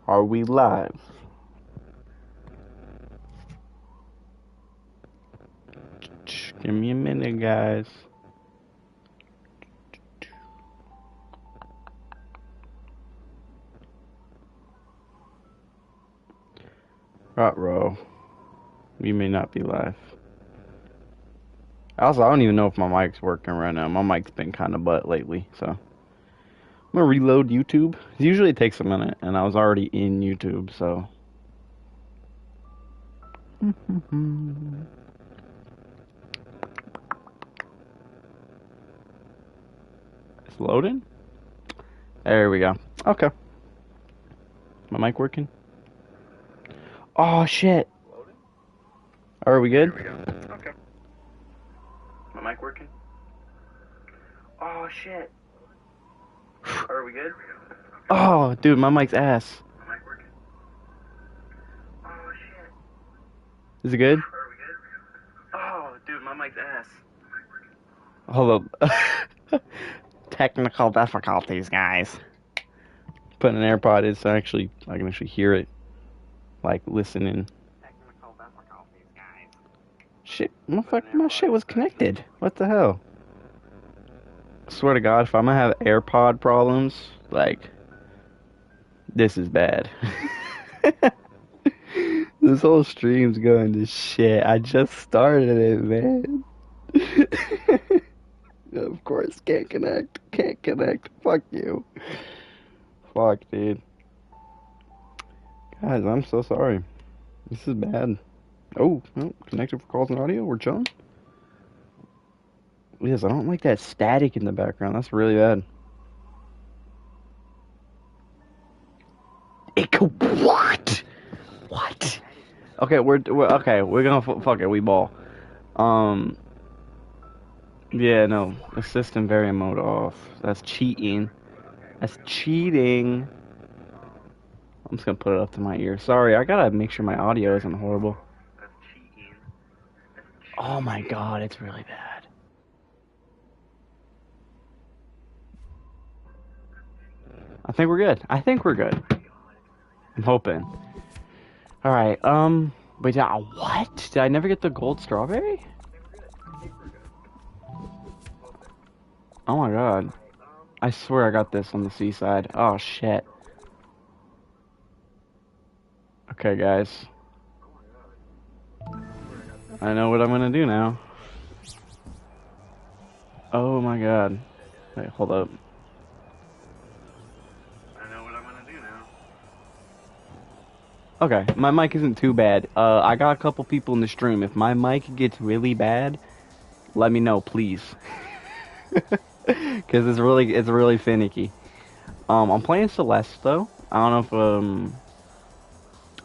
Are we live? Give me a minute, guys. Ruh-roh. We may not be live. Also, I don't even know if my mic's working right now. My mic's been kind of butt lately, so. I'm gonna reload YouTube. Usually it takes a minute, and I was already in YouTube, so. It's loading? There we go. Okay. My mic working? Oh, shit. Are we good? There we go. Okay. My mic working? Oh, shit. Are we good? Oh, dude, my mic's ass. My mic working? Oh shit. Is it good? Are we good? Oh, dude, my mic's ass. Hold up. Technical difficulties, guys. Putting an AirPod in so I can actually hear it. Like, listening. Technical difficulties, guys. Shit, my shit was connected. What the hell? I swear to God, if I'm gonna have AirPod problems, like, this is bad. This whole stream's going to shit. I just started it, man. Of course, can't connect. Can't connect. Fuck you. Fuck, dude. Guys, I'm so sorry. This is bad. Oh, no, connected for calls and audio. We're chilling. Yes, I don't like that static in the background. That's really bad. What? What? Okay, we're okay. We're gonna fuck it. We ball. Yeah, no. Assist and variant mode off. That's cheating. That's cheating. I'm just gonna put it up to my ear. Sorry, I gotta make sure my audio isn't horrible. That's cheating. Oh my god, it's really bad. I think we're good. I think we're good. I'm hoping. Alright, but yeah, what? Did I never get the gold strawberry? Oh my god. I swear I got this on the seaside. Oh shit. Okay, guys. I know what I'm gonna do now. Oh my god. Wait, hold up. I know what I'm gonna do now. Okay, my mic isn't too bad. I got a couple people in the stream. If my mic gets really bad, let me know, please. Cause it's really finicky. I'm playing Celeste though. I don't know if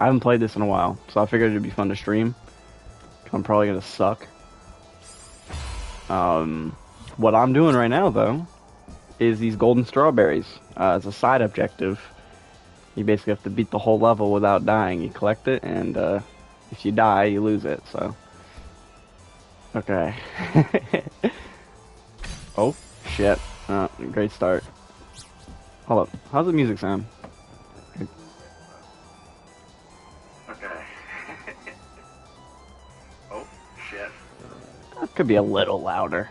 I haven't played this in a while, so I figured it'd be fun to stream. I'm probably gonna suck. What I'm doing right now though is these golden strawberries. As a side objective. You basically have to beat the whole level without dying. You collect it, and if you die, you lose it. So, okay. Oh shit! Great start. Hold up. How's the music sound? Okay. Oh shit. That could be a little louder.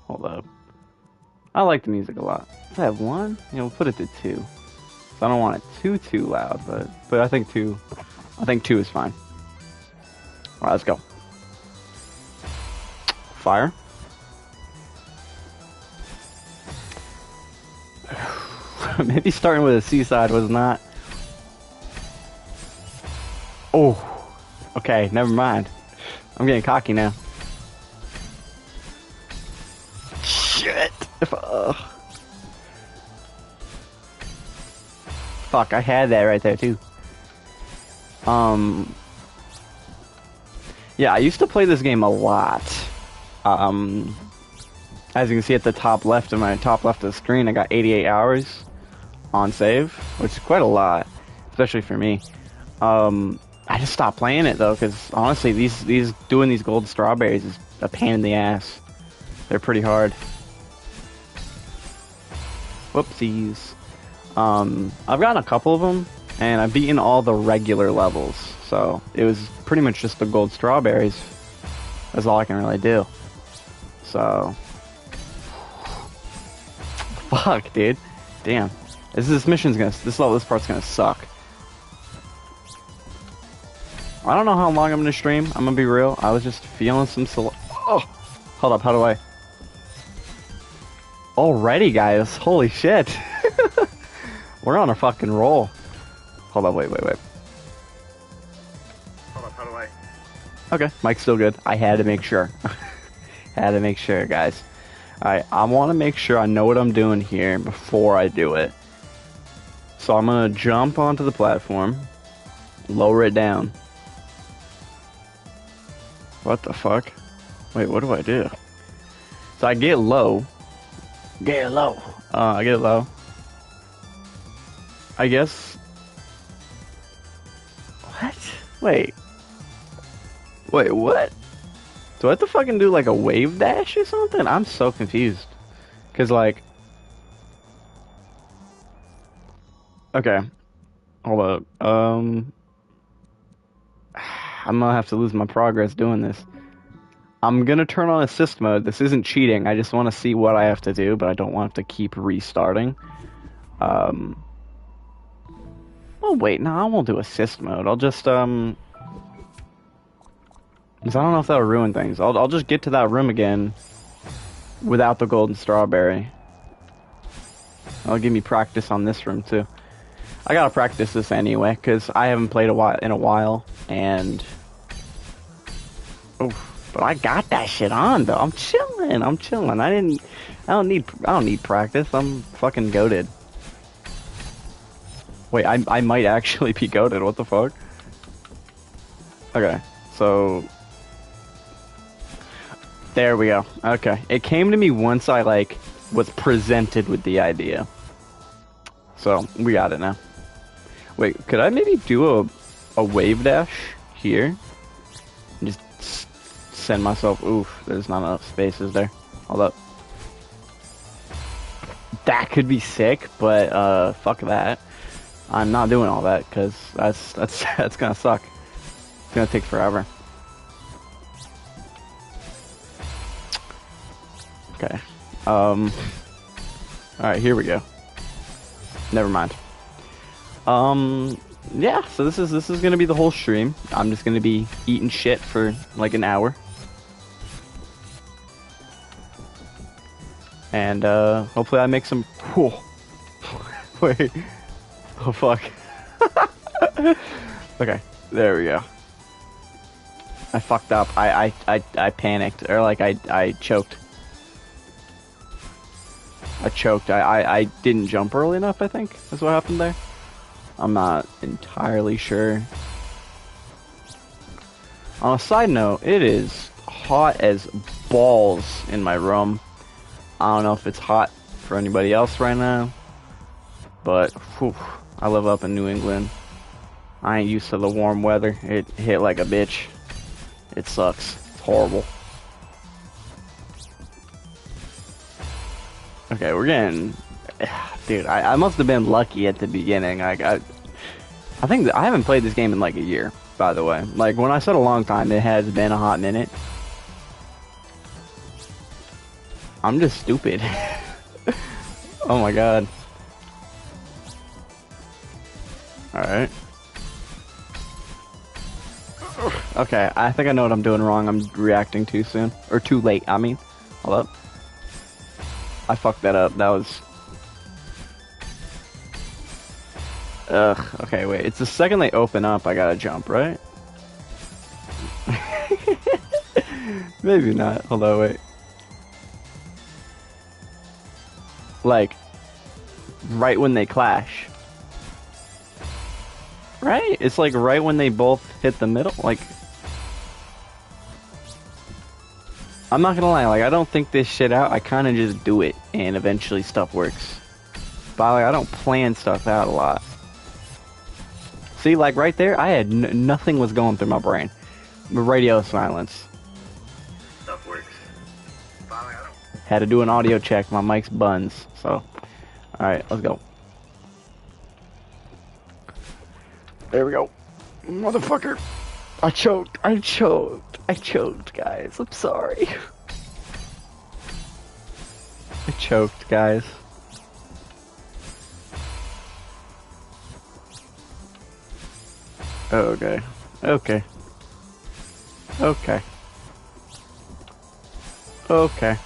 Hold up. I like the music a lot. Does I have one? Yeah, we'll put it to 2. So I don't want it too loud, but I think 2 is fine. All right, let's go. Fire. Maybe starting with a seaside was not. Oh, okay, never mind. I'm getting cocky now. Shit. Fuck, I had that right there too. Yeah, I used to play this game a lot. As you can see at the top left of the screen, I got 88 hours on save, which is quite a lot, especially for me. I just stopped playing it though, because honestly, doing these gold strawberries is a pain in the ass. They're pretty hard. Whoopsies. I've gotten a couple of them, and I've beaten all the regular levels, so it was pretty much just the gold strawberries. That's all I can really do. So, fuck, dude. Damn. This part's gonna suck. I don't know how long I'm gonna stream. I'm gonna be real. I was just feeling some oh, hold up. How do I? Already, guys. Holy shit. We're on a fucking roll. Hold on. Wait. Hold up, how do I? Okay, mic's still good. I had to make sure. Had to make sure, guys. Alright, I want to make sure I know what I'm doing here before I do it. So I'm going to jump onto the platform, lower it down. What the fuck? Wait, what do I do? So I get low. Get low. I get low. I guess... What? Wait, what? Do I have to fucking do like a wave dash or something? I'm so confused. Cause like... Okay. Hold up. I'm gonna have to lose my progress doing this. I'm gonna turn on assist mode. This isn't cheating. I just want to see what I have to do, but I don't want to keep restarting. Oh wait, no, I won't do assist mode. I'll just because I don't know if that'll ruin things. I'll just get to that room again without the golden strawberry. That'll give me practice on this room too. I gotta practice this anyway because I haven't played in a while, and but I got that shit on though. I'm chilling. I don't need practice. I'm fucking goated. Wait, I might actually be goated. What the fuck? Okay, so there we go. Okay, it came to me once I like was presented with the idea. So we got it now. Wait, could I maybe do a wave dash here? And just send myself. Oof, there's not enough spaces there. Hold up. That could be sick, but fuck that. I'm not doing all that because that's gonna suck. It's gonna take forever. Okay. Alright, here we go. Never mind. Yeah, so this is gonna be the whole stream. I'm just gonna be eating shit for like an hour. And hopefully I make some wait. Oh fuck. Okay, there we go. I fucked up. I panicked, or like I choked. I didn't jump early enough, I think. That's what happened there. I'm not entirely sure. On a side note, it is hot as balls in my room. I don't know if it's hot for anybody else right now, but whew, I live up in New England. I ain't used to the warm weather. It hit like a bitch. It sucks. It's horrible. Okay, we're getting... Dude, I must have been lucky at the beginning. I think that I haven't played this game in like a year, by the way. Like, when I said a long time, it has been a hot minute. I'm just stupid. Oh my god. Alright. Okay, I think I know what I'm doing wrong. I'm reacting too soon. Or too late, I mean. Hold up. I fucked that up. That was... Ugh. Okay, wait. It's the second they open up, I gotta jump, right? Maybe not. Hold on, wait. Like, right when they clash. Right? It's like right when they both hit the middle. Like, I'm not gonna lie, like, I don't think this shit out. I kind of just do it, and eventually stuff works. But like, I don't plan stuff out a lot. See, like right there, I had nothing was going through my brain. Radio silence. Stuff works. But like, I don't... Had to do an audio check. My mic's buns. So, all right, let's go. There we go. Motherfucker. I choked. I choked. I choked, guys. I'm sorry. I choked, guys. Okay. Okay. Okay. Okay.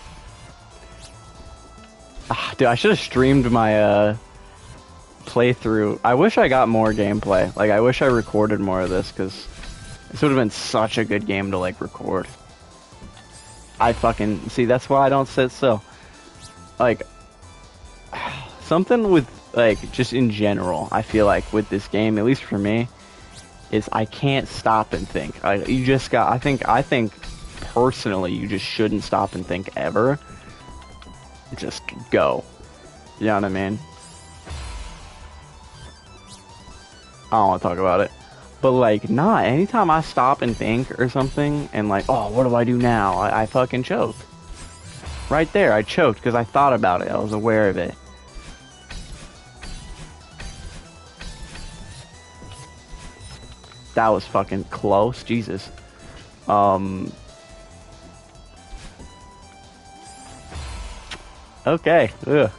Ah, dude, I should have streamed my playthrough. I wish I got more gameplay. Like, I wish I recorded more of this, because this would have been such a good game to, like, record. I fucking... See, that's why I don't sit still. Like, something with, like, just in general, I feel like, with this game, at least for me, is I can't stop and think. You just got... I think, personally, you just shouldn't stop and think ever. Just go. You know what I mean? I don't want to talk about it. But, like, nah, anytime I stop and think or something, and like, oh, what do I do now? I fucking choke. Right there, I choked because I thought about it. I was aware of it. That was fucking close. Jesus. Okay. Ugh.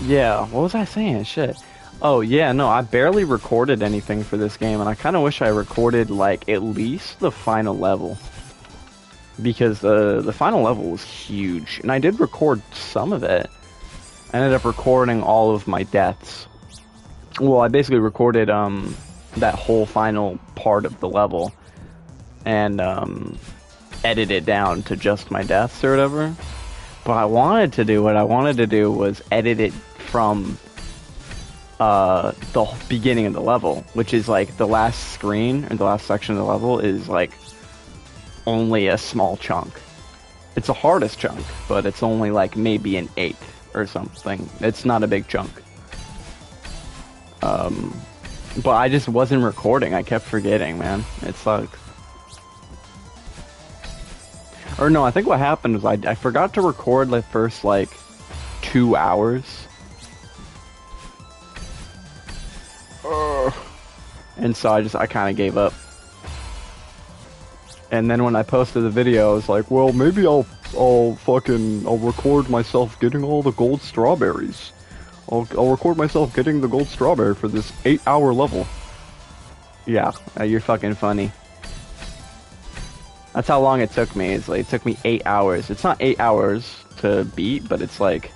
Yeah, what was I saying? Shit. Oh, yeah, no, I barely recorded anything for this game, and I kind of wish I recorded, like, at least the final level. Because the final level was huge, and I did record some of it. I ended up recording all of my deaths. Well, I basically recorded, that whole final part of the level, and, edited it down to just my deaths or whatever. But what I wanted to do was edit it from the beginning of the level, which is like the last screen or the last section of the level is like only a small chunk. It's the hardest chunk, but it's only like maybe an eighth or something. It's not a big chunk. But I just wasn't recording. I kept forgetting, man. It sucked. Or no, I think what happened was I forgot to record the first, like, 2 hours. And so I kind of gave up. And then when I posted the video, I was like, well, maybe I'll record myself getting all the gold strawberries. I'll record myself getting the gold strawberry for this 8-hour level. Yeah, you're fucking funny. That's how long it took me. It's like, it took me 8 hours. It's not 8 hours to beat, but it's like,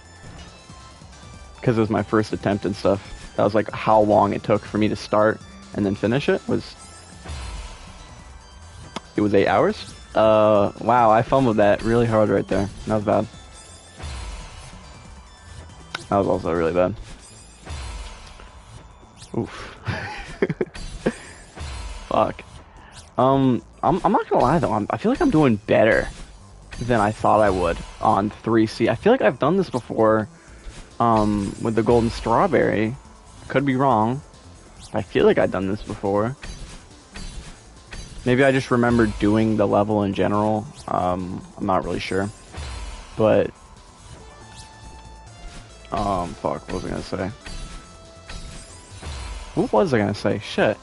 because it was my first attempt and stuff, that was like how long it took for me to start and then finish it was 8 hours. Wow, I fumbled that really hard right there. That was bad. That was also really bad. Oof. Fuck. I'm not gonna lie though, I feel like I'm doing better than I thought I would on 3C. I feel like I've done this before, with the golden strawberry. Could be wrong. I feel like I've done this before. Maybe I just remember doing the level in general. I'm not really sure. But, fuck, what was I gonna say? What was I gonna say? Shit.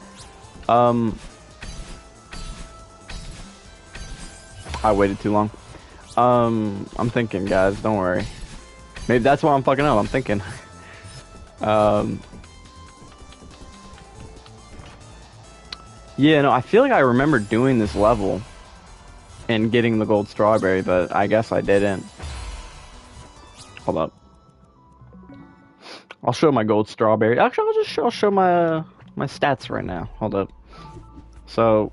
I waited too long. I'm thinking, guys, don't worry. Maybe that's why I'm fucking up, I'm thinking. Yeah, no, I feel like I remember doing this level and getting the gold strawberry, but I guess I didn't. Hold up. I'll show my gold strawberry. Actually, I'll show my my stats right now. Hold up. So,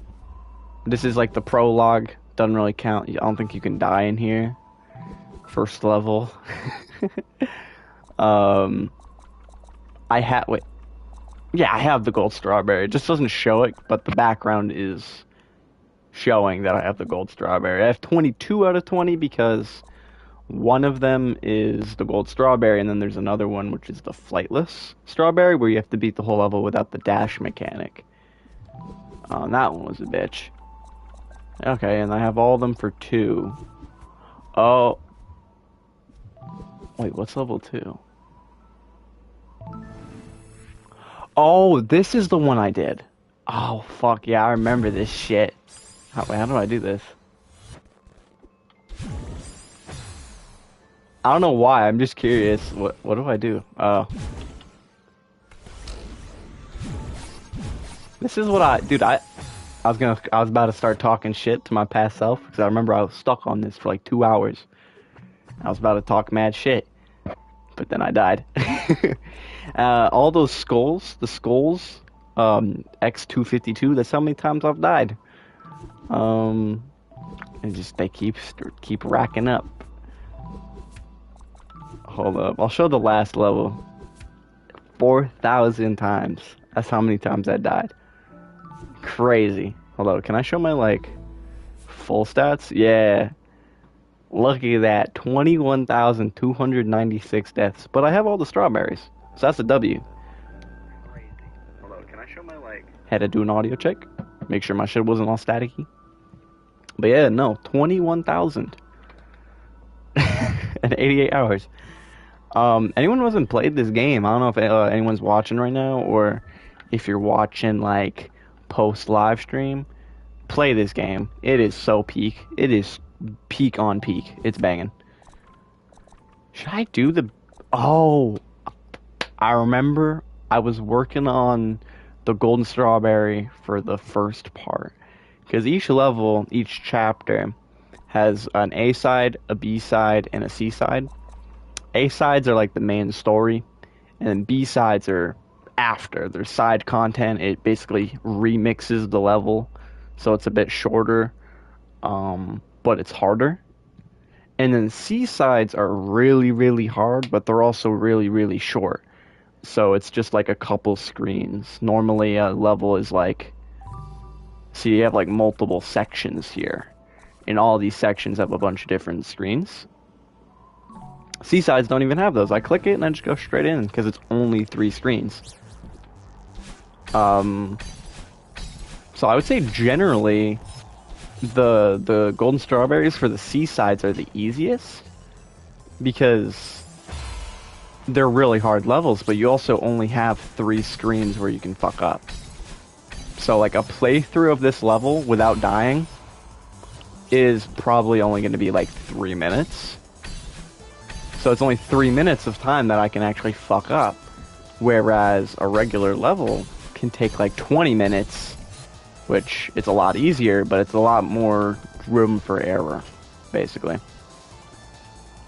this is like the prologue. Doesn't really count. I don't think you can die in here. First level. Wait. Yeah, I have the gold strawberry. It just doesn't show it, but the background is showing that I have the gold strawberry. I have 22 out of 20 because one of them is the gold strawberry, and then there's another one which is the flightless strawberry, where you have to beat the whole level without the dash mechanic. That one was a bitch. Okay, and I have all of them for 2. Oh. Wait, what's level 2? Oh, this is the one I did. Oh, fuck yeah, I remember this shit. Wait, how do I do this? I don't know why, I'm just curious. What do I do? Oh. This is what dude, I was about to start talking shit to my past self, because I remember I was stuck on this for like 2 hours. I was about to talk mad shit, but then I died. All those skulls, the skulls, X252, that's how many times I've died. Um, and just, they keep racking up. Hold up, I'll show the last level. 4,000 times. That's how many times I died. Crazy. Hold on, can I show my, like, full stats? Yeah. Look at that. 21,296 deaths. But I have all the strawberries. So that's a W. Crazy. Hold on, can I show my, like... Had to do an audio check. Make sure my shit wasn't all staticky. But yeah, no. 21,000. In 88 hours. Anyone who hasn't played this game, I don't know if anyone's watching right now, or if you're watching, like, post live stream, play this game. It is so peak. It is peak on peak. It's banging. Should I do the... Oh, I remember I was working on the golden strawberry for the first part. Because each level, each chapter, has an A side, a B side, and a C side. A sides are like the main story, and then B sides are after. They're side content. It basically remixes the level, so it's a bit shorter, but it's harder. And then C sides are really, really hard, but they're also really, really short. So it's just like a couple screens. Normally a level is like, so you have like multiple sections here, and all these sections have a bunch of different screens. C-sides don't even have those. I click it and I just go straight in because it's only 3 screens. So I would say generally the golden strawberries for the C-sides are the easiest because they're really hard levels, but you also only have 3 screens where you can fuck up. So like a playthrough of this level without dying is probably only going to be like 3 minutes. So it's only 3 minutes of time that I can actually fuck up. Whereas a regular level can take like 20 minutes, which it's a lot easier, but it's a lot more room for error, basically.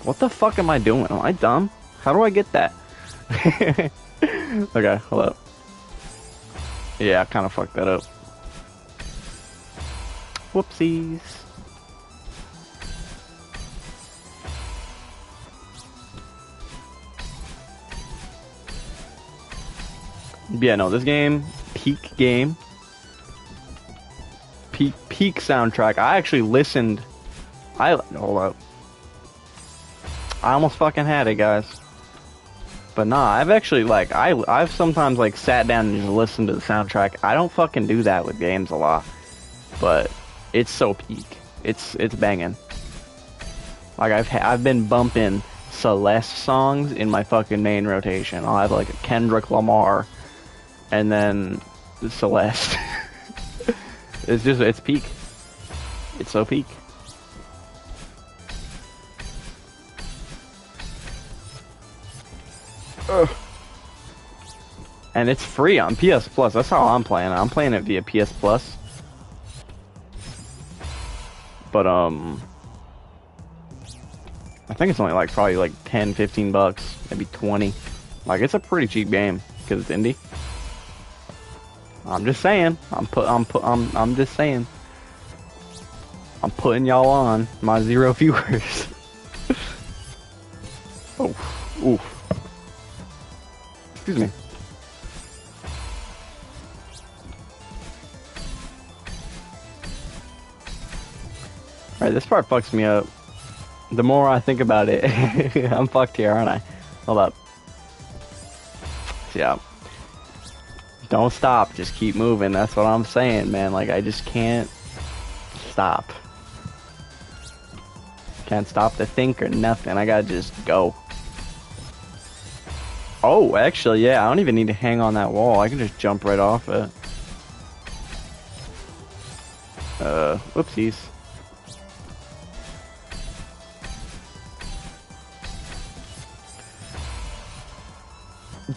What the fuck am I doing? Am I dumb? How do I get that? Okay, hold up. Yeah, I kind of fucked that up. Whoopsies. Yeah, no, this game, peak game. Peak soundtrack. I actually listened. Hold up. I almost fucking had it, guys. But nah, I've actually, like, I've sometimes, like, sat down and just listened to the soundtrack. I don't fucking do that with games a lot. But it's so peak. It's banging. Like, I've been bumping Celeste songs in my fucking main rotation. I'll have, like, a Kendrick Lamar and then Celeste. It's peak. It's so peak. Ugh. And it's free on PS Plus. That's how I'm playing it. I'm playing it via PS Plus. But I think it's only like probably like 10, 15 bucks, maybe 20. Like it's a pretty cheap game because it's indie. I'm just saying. I'm just saying. I'm putting y'all on, my 0 viewers. Oh, oof. Excuse me. Alright, this part fucks me up. The more I think about it, I'm fucked here, aren't I? Hold up. Yeah. Don't stop, just keep moving. That's what I'm saying, man. Like, I just can't stop. Can't stop to think or nothing. I gotta just go. Oh, actually, yeah, I don't even need to hang on that wall. I can just jump right off it. Whoopsies.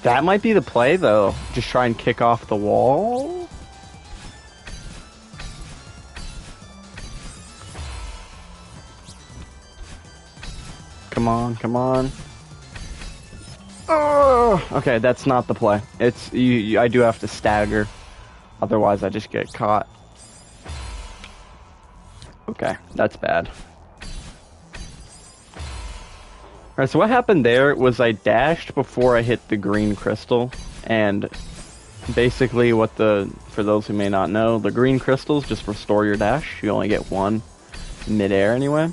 That might be the play, though. Just try and kick off the wall. Come on, come on. Oh, okay, that's not the play. It's I do have to stagger, otherwise I just get caught. Okay, that's bad. Alright, so what happened there was I dashed before I hit the green crystal, and basically for those who may not know, the green crystals just restore your dash. You only get one mid-air anyway.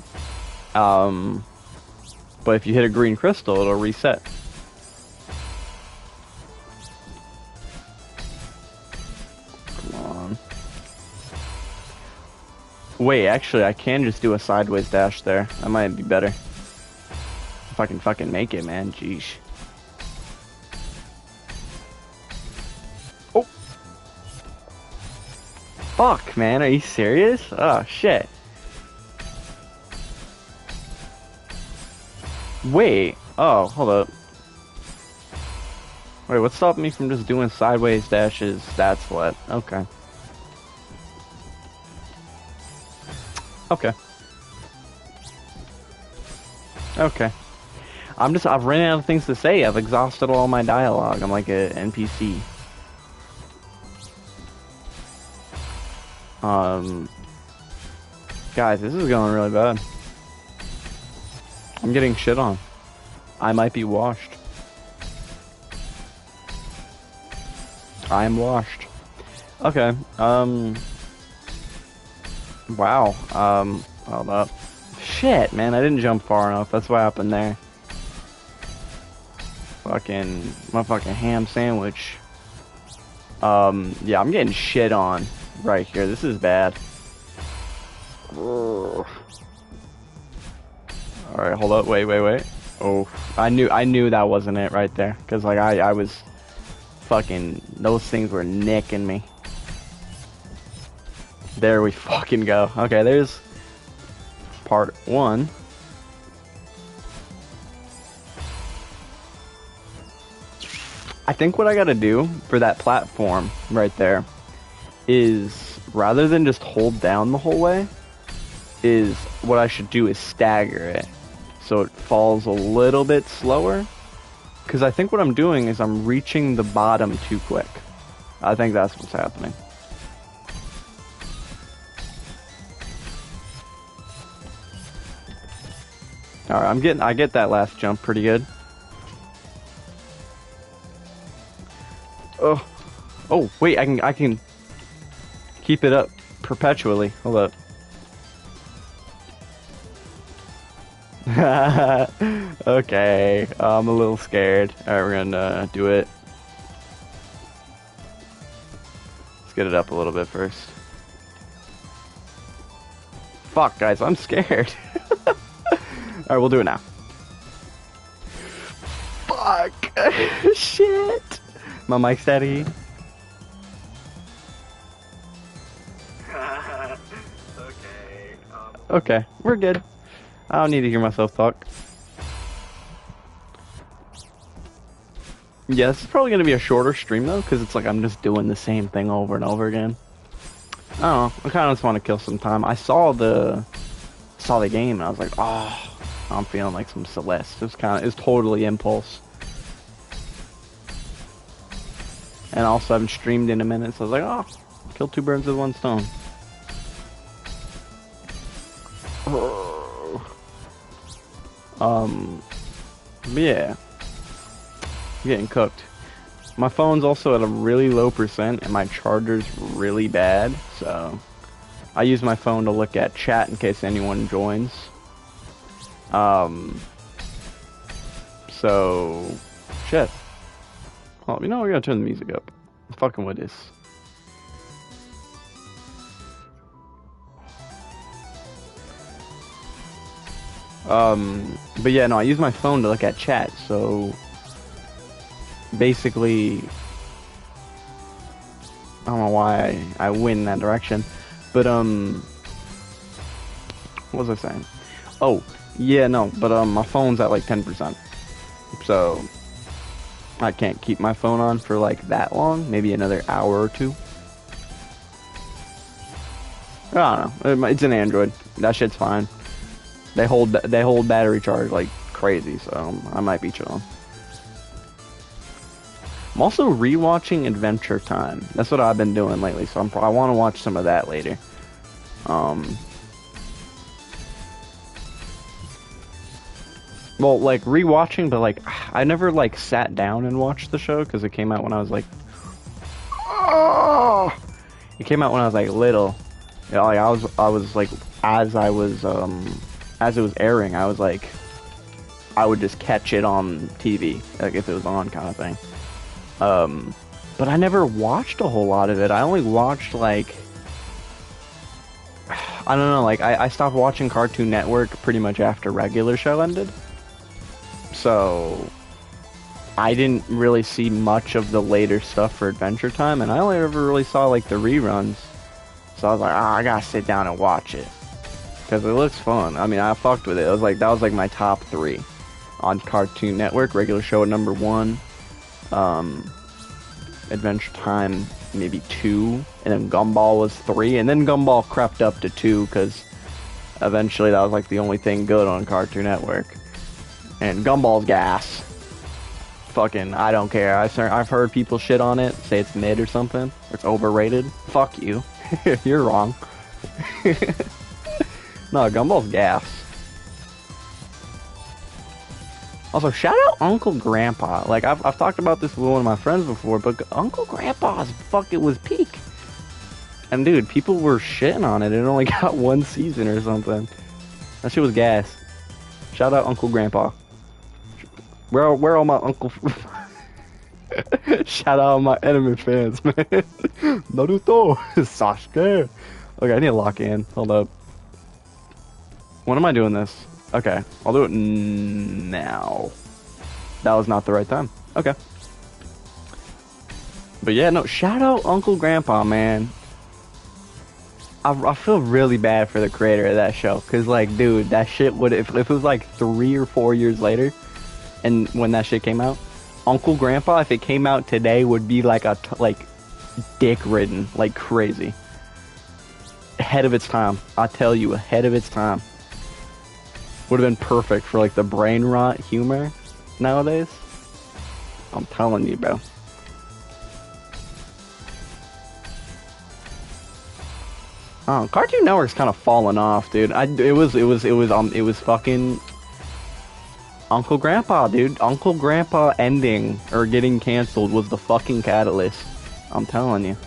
But if you hit a green crystal, it'll reset. Come on. Wait, actually, I can just do a sideways dash there. That might be better. If I can fucking make it, man. Jeez. Oh. Fuck, man. Are you serious? Oh, shit. Wait. Oh, hold up. Wait, what stopped me from just doing sideways dashes? That's what. Okay. Okay. Okay. I've ran out of things to say. I've exhausted all my dialogue. I'm like a NPC. Guys, this is going really bad. I'm getting shit on. I might be washed. I am washed. Okay, wow, hold up. Shit, man, I didn't jump far enough. That's what happened there. My fucking ham sandwich. Yeah, I'm getting shit on right here. This is bad. Alright, hold up. Wait. Oh, I knew that wasn't it right there. Because, like, I was fucking... Those things were nicking me. There we fucking go. Okay, there's part one. I think what I gotta do for that platform right there is, rather than just hold down the whole way, is what I should do is stagger it so it falls a little bit slower. Because I think what I'm doing is I'm reaching the bottom too quick. I think that's what's happening. Alright, I get that last jump pretty good. Oh, wait, I can keep it up perpetually. Hold up. Okay, I'm a little scared. Alright, we're gonna do it. Let's get it up a little bit first. Fuck, guys, I'm scared. Alright, we'll do it now. Fuck! Shit! My mic's steady. Okay, we're good. I don't need to hear myself talk. Yeah, this is probably going to be a shorter stream though, because it's like I'm just doing the same thing over and over again. I don't know, I kind of just want to kill some time. I saw the game and I was like, oh, I'm feeling like some Celeste. It's totally impulse. And also I haven't streamed in a minute, so I was like, oh, kill two birds with one stone. Yeah. I'm getting cooked. My phone's also at a really low percent and my charger's really bad, so I use my phone to look at chat in case anyone joins. So shit. Oh, you know, we're gonna turn the music up. I'm fucking with this. But yeah, no, I use my phone to look at chat, so basically, I don't know why I went in that direction, but what was I saying? Oh, yeah, no, but my phone's at like 10%, so I can't keep my phone on for like that long. Maybe another hour or two. I don't know. It's an Android. That shit's fine. They hold battery charge like crazy, so I might be chilling. I'm also rewatching Adventure Time. That's what I've been doing lately, so I want to watch some of that later. Um, well, like rewatching, but like I never like sat down and watched the show because it came out when I was like, oh, it came out when I was like little. Yeah, like I was like as it was airing, I was like I would just catch it on TV, like if it was on kind of thing. But I never watched a whole lot of it. I only watched like I don't know, like I stopped watching Cartoon Network pretty much after regular show ended. So I didn't really see much of the later stuff for Adventure Time, and I only ever really saw like the reruns. So I was like, I gotta sit down and watch it because it looks fun. I mean, I fucked with it. It was like that was like my top three on Cartoon Network. Regular show at number one, Adventure Time maybe two, and then Gumball was three, and then Gumball crept up to two because eventually that was like the only thing good on Cartoon Network. And Gumball's gas. Fucking, I don't care. I've heard people shit on it, say it's mid or something, or it's overrated. Fuck you. You're wrong. No, Gumball's gas. Also, shout out Uncle Grandpa. Like, I've talked about this with one of my friends before, but Uncle Grandpa's fucking was peak. And dude, people were shitting on it. It only got one season or something. That shit was gas. Shout out Uncle Grandpa. Where all my uncle? Shout out my anime fans, man. Naruto, Sasuke. Okay, I need to lock in. Hold up. When am I doing this? Okay, I'll do it now. That was not the right time. Okay. But yeah, no, shout out Uncle Grandpa, man. I feel really bad for the creator of that show, cause like, dude, that shit would if it was like 3 or 4 years later, and when that shit came out, Uncle Grandpa, if it came out today, would be like dick ridden, like crazy. Ahead of its time, I tell you, ahead of its time. Would have been perfect for like the brain rot humor nowadays. I'm telling you, bro. Oh, Cartoon Network's kind of fallen off, dude. It was fucking Uncle Grandpa, dude. Uncle Grandpa ending or getting canceled was the fucking catalyst. I'm telling you.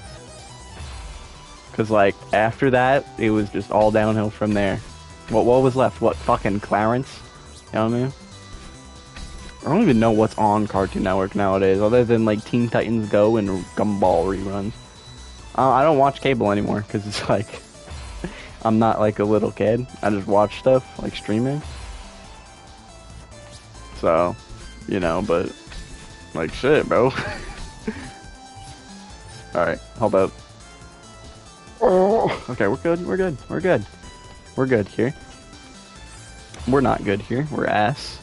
Cause like after that, it was just all downhill from there. What was left? What fucking Clarence? You know what I mean? I don't even know what's on Cartoon Network nowadays, other than like Teen Titans Go and Gumball reruns. I don't watch cable anymore because it's like I'm not like a little kid. I just watch stuff like streaming. So, you know, but like shit, bro. Alright, hold up. Oh, okay, we're good, we're good, we're good. We're good here. We're not good here, we're ass.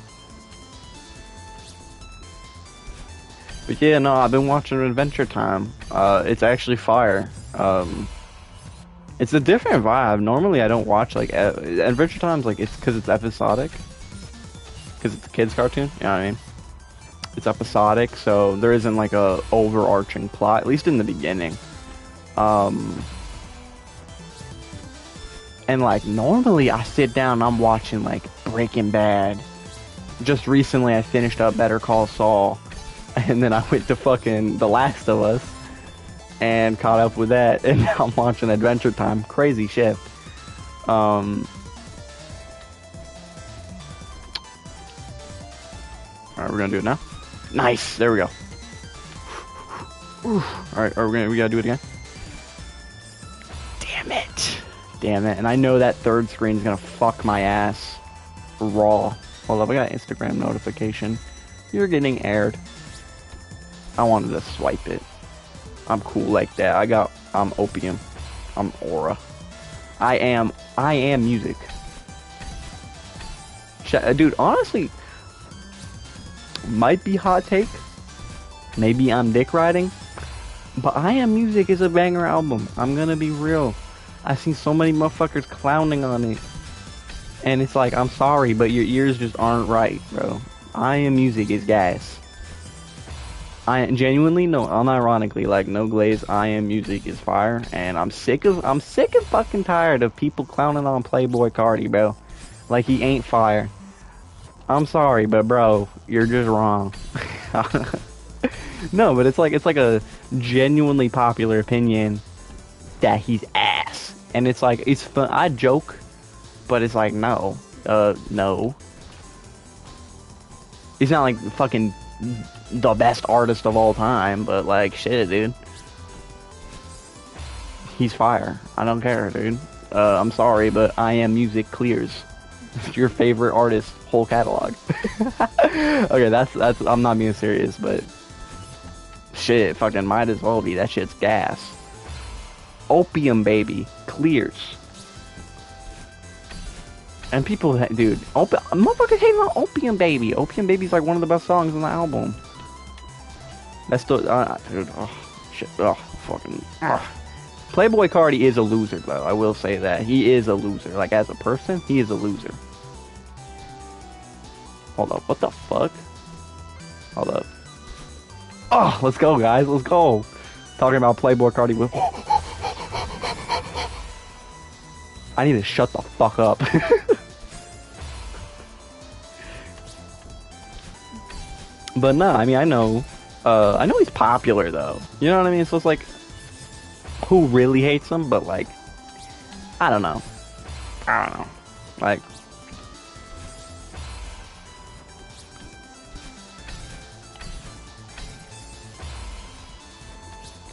But yeah, no, I've been watching Adventure Time. It's actually fire. It's a different vibe. Normally I don't watch like Adventure Time's like it's because it's episodic. Because it's a kids cartoon, you know what I mean? It's episodic, so there isn't like a overarching plot, at least in the beginning. And like normally I sit down and I'm watching like Breaking Bad. Just recently I finished up Better Call Saul, and then I went to fucking The Last of Us and caught up with that, and now I'm watching Adventure Time. Crazy shit. Alright, we're gonna do it now. Nice, there we go. Alright, we gotta do it again. Damn it. Damn it, and I know that third screen's gonna fuck my ass raw. Hold up, I got an Instagram notification. You're getting aired. I wanted to swipe it. I'm cool like that. I'm opium. I'm aura. I am music. Dude, honestly, might be hot take. Maybe I'm dick riding. But I Am Music is a banger album. I'm gonna be real. I've seen so many motherfuckers clowning on it. And it's like, I'm sorry, but your ears just aren't right, bro. I Am Music is gas. I genuinely, no, unironically, like, no glaze, I Am Music is fire. And I'm sick and fucking tired of people clowning on Playboy Cardi, bro. Like, he ain't fire. I'm sorry, but bro, you're just wrong. No, but it's like a genuinely popular opinion that he's ass, and it's like it's fun. I joke, but it's like no, no. He's not like fucking the best artist of all time, but like shit, dude. He's fire. I don't care, dude. I'm sorry, but I Am Music clears. Your favorite artist, whole catalog. Okay, that's. I'm not being serious, but. Shit, fucking might as well be. That shit's gas. Opium Baby clears. And people, dude, motherfuckers hating on Opium Baby. Opium Baby's like one of the best songs on the album. That's still, dude, oh, shit, oh, fucking, Playboy Cardi is a loser, though. I will say that. He is a loser. Like, as a person, he is a loser. Hold up, what the fuck? Hold up. Oh, let's go, guys. Let's go. Talking about Playboy Cardi with. I need to shut the fuck up. But no, I mean, I know he's popular though. You know what I mean? So it's like, who really hates him? But like, I don't know. Like.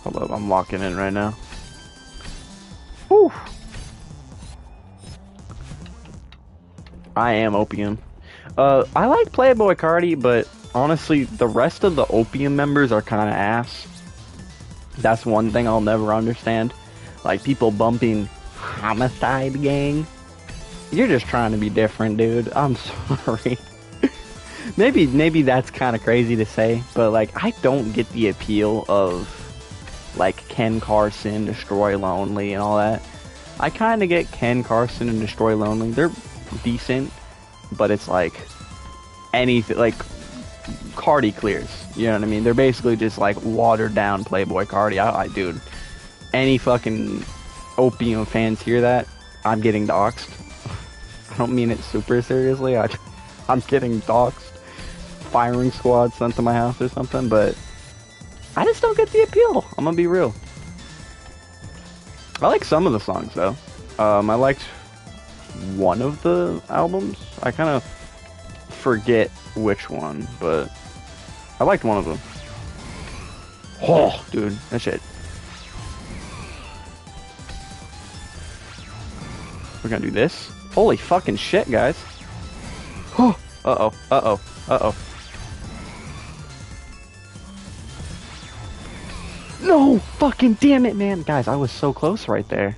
Hold up, I'm locking in right now. Whew. I Am Opium. I like Playboy Cardi, but honestly, the rest of the Opium members are kind of ass. That's one thing I'll never understand. Like, people bumping Homicide Gang. You're just trying to be different, dude. I'm sorry. Maybe that's kind of crazy to say, but like, I don't get the appeal of like Ken Carson, Destroy Lonely, and all that. I kind of get Ken Carson and Destroy Lonely. They're decent, but it's like anything like Cardi clears. You know what I mean? They're basically just like watered down Playboy Cardi. Dude, any fucking Opium fans hear that? I'm getting doxxed. I don't mean it super seriously. I'm getting doxxed. Firing squad sent to my house or something, but. I just don't get the appeal. I'm gonna be real. I like some of the songs though. I liked one of the albums. I kind of forget which one, but I liked one of them. Oh, dude, that shit. We're gonna do this. Holy fucking shit, guys. Oh, uh-oh, uh-oh, uh-oh. No! Fucking damn it, man! Guys, I was so close right there.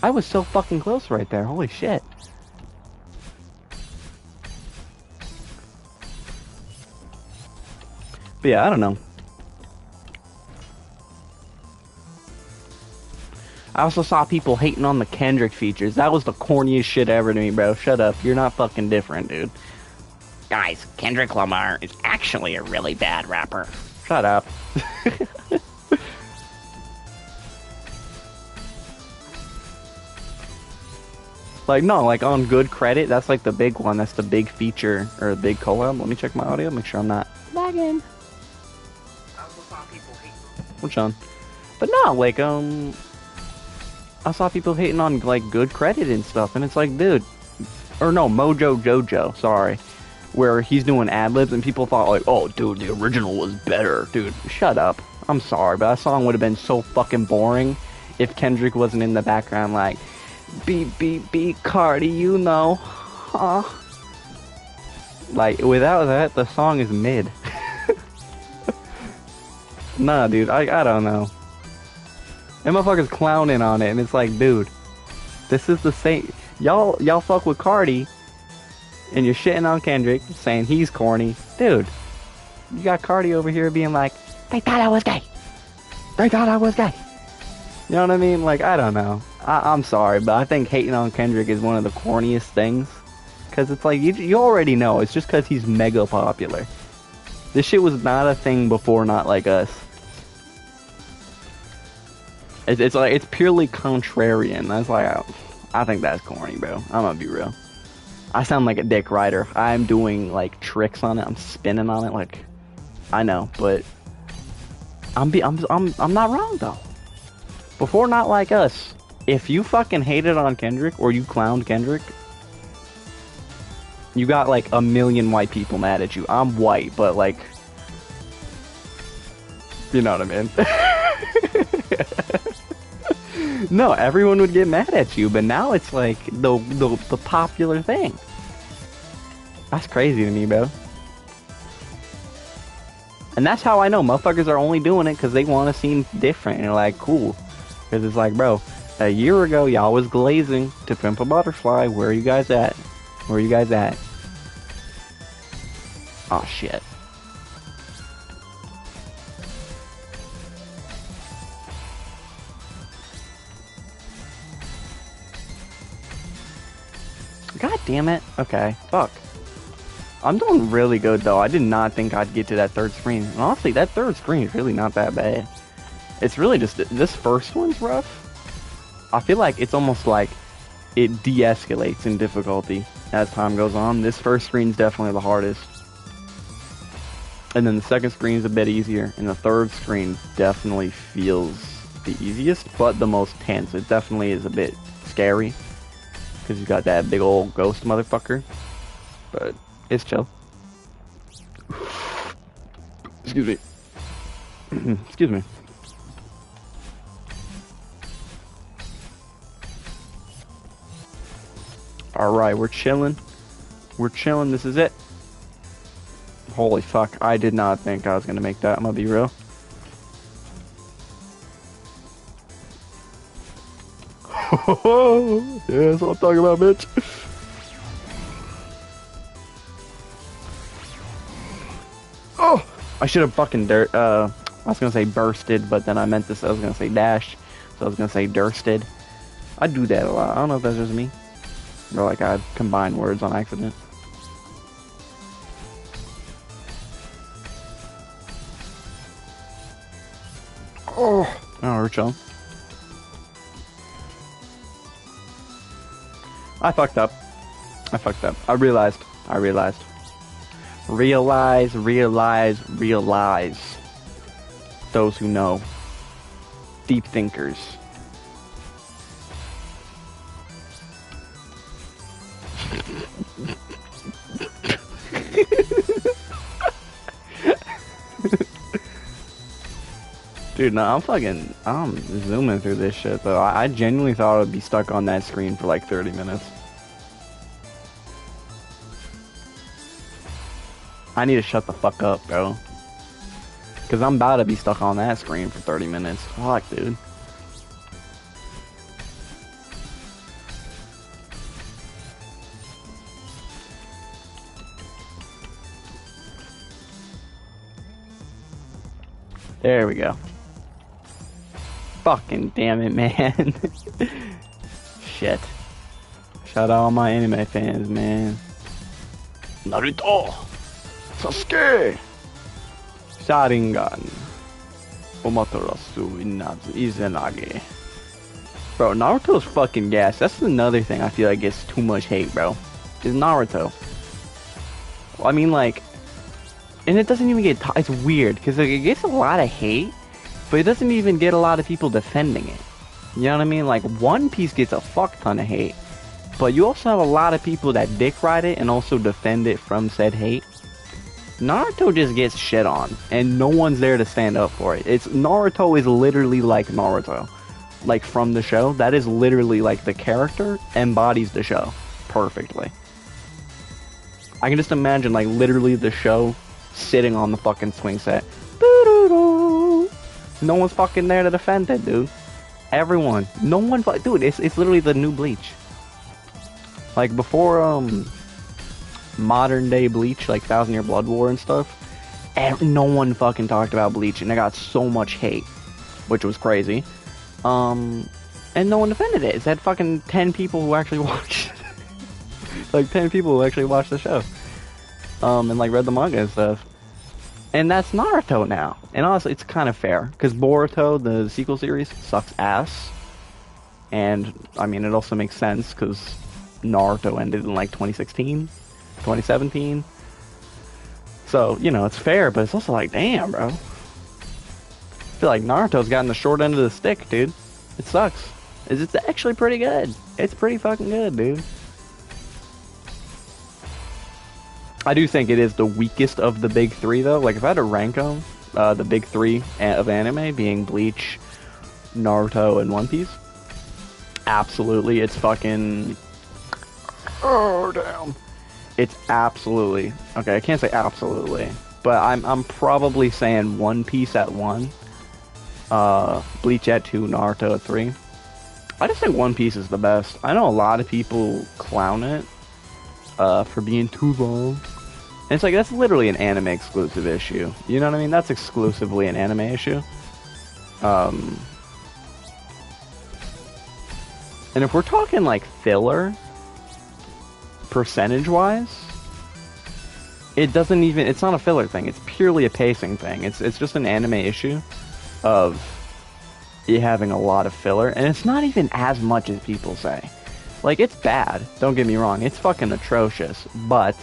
I was so fucking close right there. Holy shit. But yeah, I don't know. I also saw people hating on the Kendrick features. That was the corniest shit ever to me, bro. Shut up. You're not fucking different, dude. Guys, Kendrick Lamar is actually a really bad rapper. Shut up. Like, no, like, on good credit, that's, like, the big one. That's the big feature, or the big collab. Let me check my audio, make sure I'm not lagging. Which one? But no, like, I saw people hating on, like, good credit and stuff, and it's like, dude. Or no, Mojo Jojo, sorry. Where he's doing ad-libs, and people thought, like, oh, dude, the original was better. Dude, shut up. I'm sorry, but that song would have been so fucking boring if Kendrick wasn't in the background, like... Beep, beep, beep, Cardi, you know. Huh? Like, without that, the song is mid. Nah, dude, I don't know. That motherfucker's clowning on it, and it's like, dude, this is the same. Y'all fuck with Cardi, and you're shitting on Kendrick, saying he's corny. Dude, you got Cardi over here being like, they thought I was gay. They thought I was gay. You know what I mean? Like, I don't know. I'm sorry, but I think hating on Kendrick is one of the corniest things. Because it's like, you already know. It's just because he's mega popular. This shit was not a thing before Not Like Us. It's like, it's purely contrarian. That's like, I think that's corny, bro. I'm gonna be real. I sound like a dick rider. I'm doing, like, tricks on it. I'm spinning on it. Like, I know, but I'm not wrong, though. Before Not Like Us, if you fucking hated on Kendrick or you clowned Kendrick, you got like a million white people mad at you. I'm white, but like, you know what I mean? No, everyone would get mad at you, but now it's like the popular thing. That's crazy to me, bro. And that's how I know motherfuckers are only doing it because they want to seem different and like cool. Because it's like, bro, a year ago y'all was glazing to Pimp a Butterfly. Where are you guys at? Where are you guys at? Oh shit. God damn it. Okay, fuck. I'm doing really good though. I did not think I'd get to that third screen. And honestly, that third screen is really not that bad. It's really just, this first one's rough. I feel like it's almost like it de-escalates in difficulty as time goes on. This first screen's definitely the hardest. And then the second screen's a bit easier. And the third screen definitely feels the easiest, but the most tense. It definitely is a bit scary. Because you got that big old ghost motherfucker. But it's chill. Excuse me. Excuse me. Alright, we're chilling. We're chilling. This is it. Holy fuck. I did not think I was going to make that. I'm going to be real. Yeah, that's what I'm talking about, bitch. Oh! I should have fucking I was going to say bursted, but then I meant this. I was going to say dashed. So I was going to say dursted. I do that a lot. I don't know if that's just me. Or like I combine words on accident. Oh, we're chilling. I fucked up. I realized. Realize. Those who know. Deep thinkers. Dude, no, I'm zooming through this shit, though. I genuinely thought I would be stuck on that screen for like 30 minutes. I need to shut the fuck up, bro. Because I'm about to be stuck on that screen for 30 minutes. Fuck, dude. There we go. Fucking damn it, man. Shit. Shout out all my anime fans, man. Naruto! Sasuke! Sharingan. Omaterasu Inazu Izanagi. Bro, Naruto's fucking gas. That's another thing I feel like gets too much hate, bro. Is Naruto. Well, I mean, like... And it doesn't even get... It's weird, because like, it gets a lot of hate, but it doesn't even get a lot of people defending it. You know what I mean? Like, One Piece gets a fuck ton of hate, but you also have a lot of people that dick ride it and also defend it from said hate. Naruto just gets shit on, and no one's there to stand up for it. Naruto is literally like Naruto. Like, from the show, that is literally like the character embodies the show perfectly. I can just imagine, like, literally the show sitting on the fucking swing set. No one's fucking there to defend it, dude. Everyone. No one, dude, it's literally the new Bleach. Like, before, modern day Bleach, like Thousand Year Blood War and stuff, no one fucking talked about Bleach, and it got so much hate, which was crazy. And no one defended it. It had fucking 10 people who actually watched it. Like 10 people who actually watched the show. And like read the manga and stuff. And that's Naruto now. And honestly, it's kind of fair, because Boruto, the sequel series, sucks ass. And, I mean, it also makes sense, because Naruto ended in like 2016, 2017. So, you know, it's fair, but it's also like, damn, bro. I feel like Naruto's gotten the short end of the stick, dude. It sucks. It's actually pretty good. It's pretty fucking good, dude. I do think it is the weakest of the big three, though. Like, if I had to rank them, the big three of anime being Bleach, Naruto, and One Piece, absolutely, it's fucking... Oh, damn. It's absolutely... Okay, I can't say absolutely, but I'm probably saying One Piece at 1, Bleach at 2, Naruto at 3. I just think One Piece is the best. I know a lot of people clown it for being too long. And it's like, that's literally an anime exclusive issue. You know what I mean? That's exclusively an anime issue. And if we're talking like filler, percentage-wise, it doesn't even, it's not a filler thing. It's purely a pacing thing. It's just an anime issue of it having a lot of filler, and it's not even as much as people say. Like, it's bad, don't get me wrong, it's fucking atrocious, but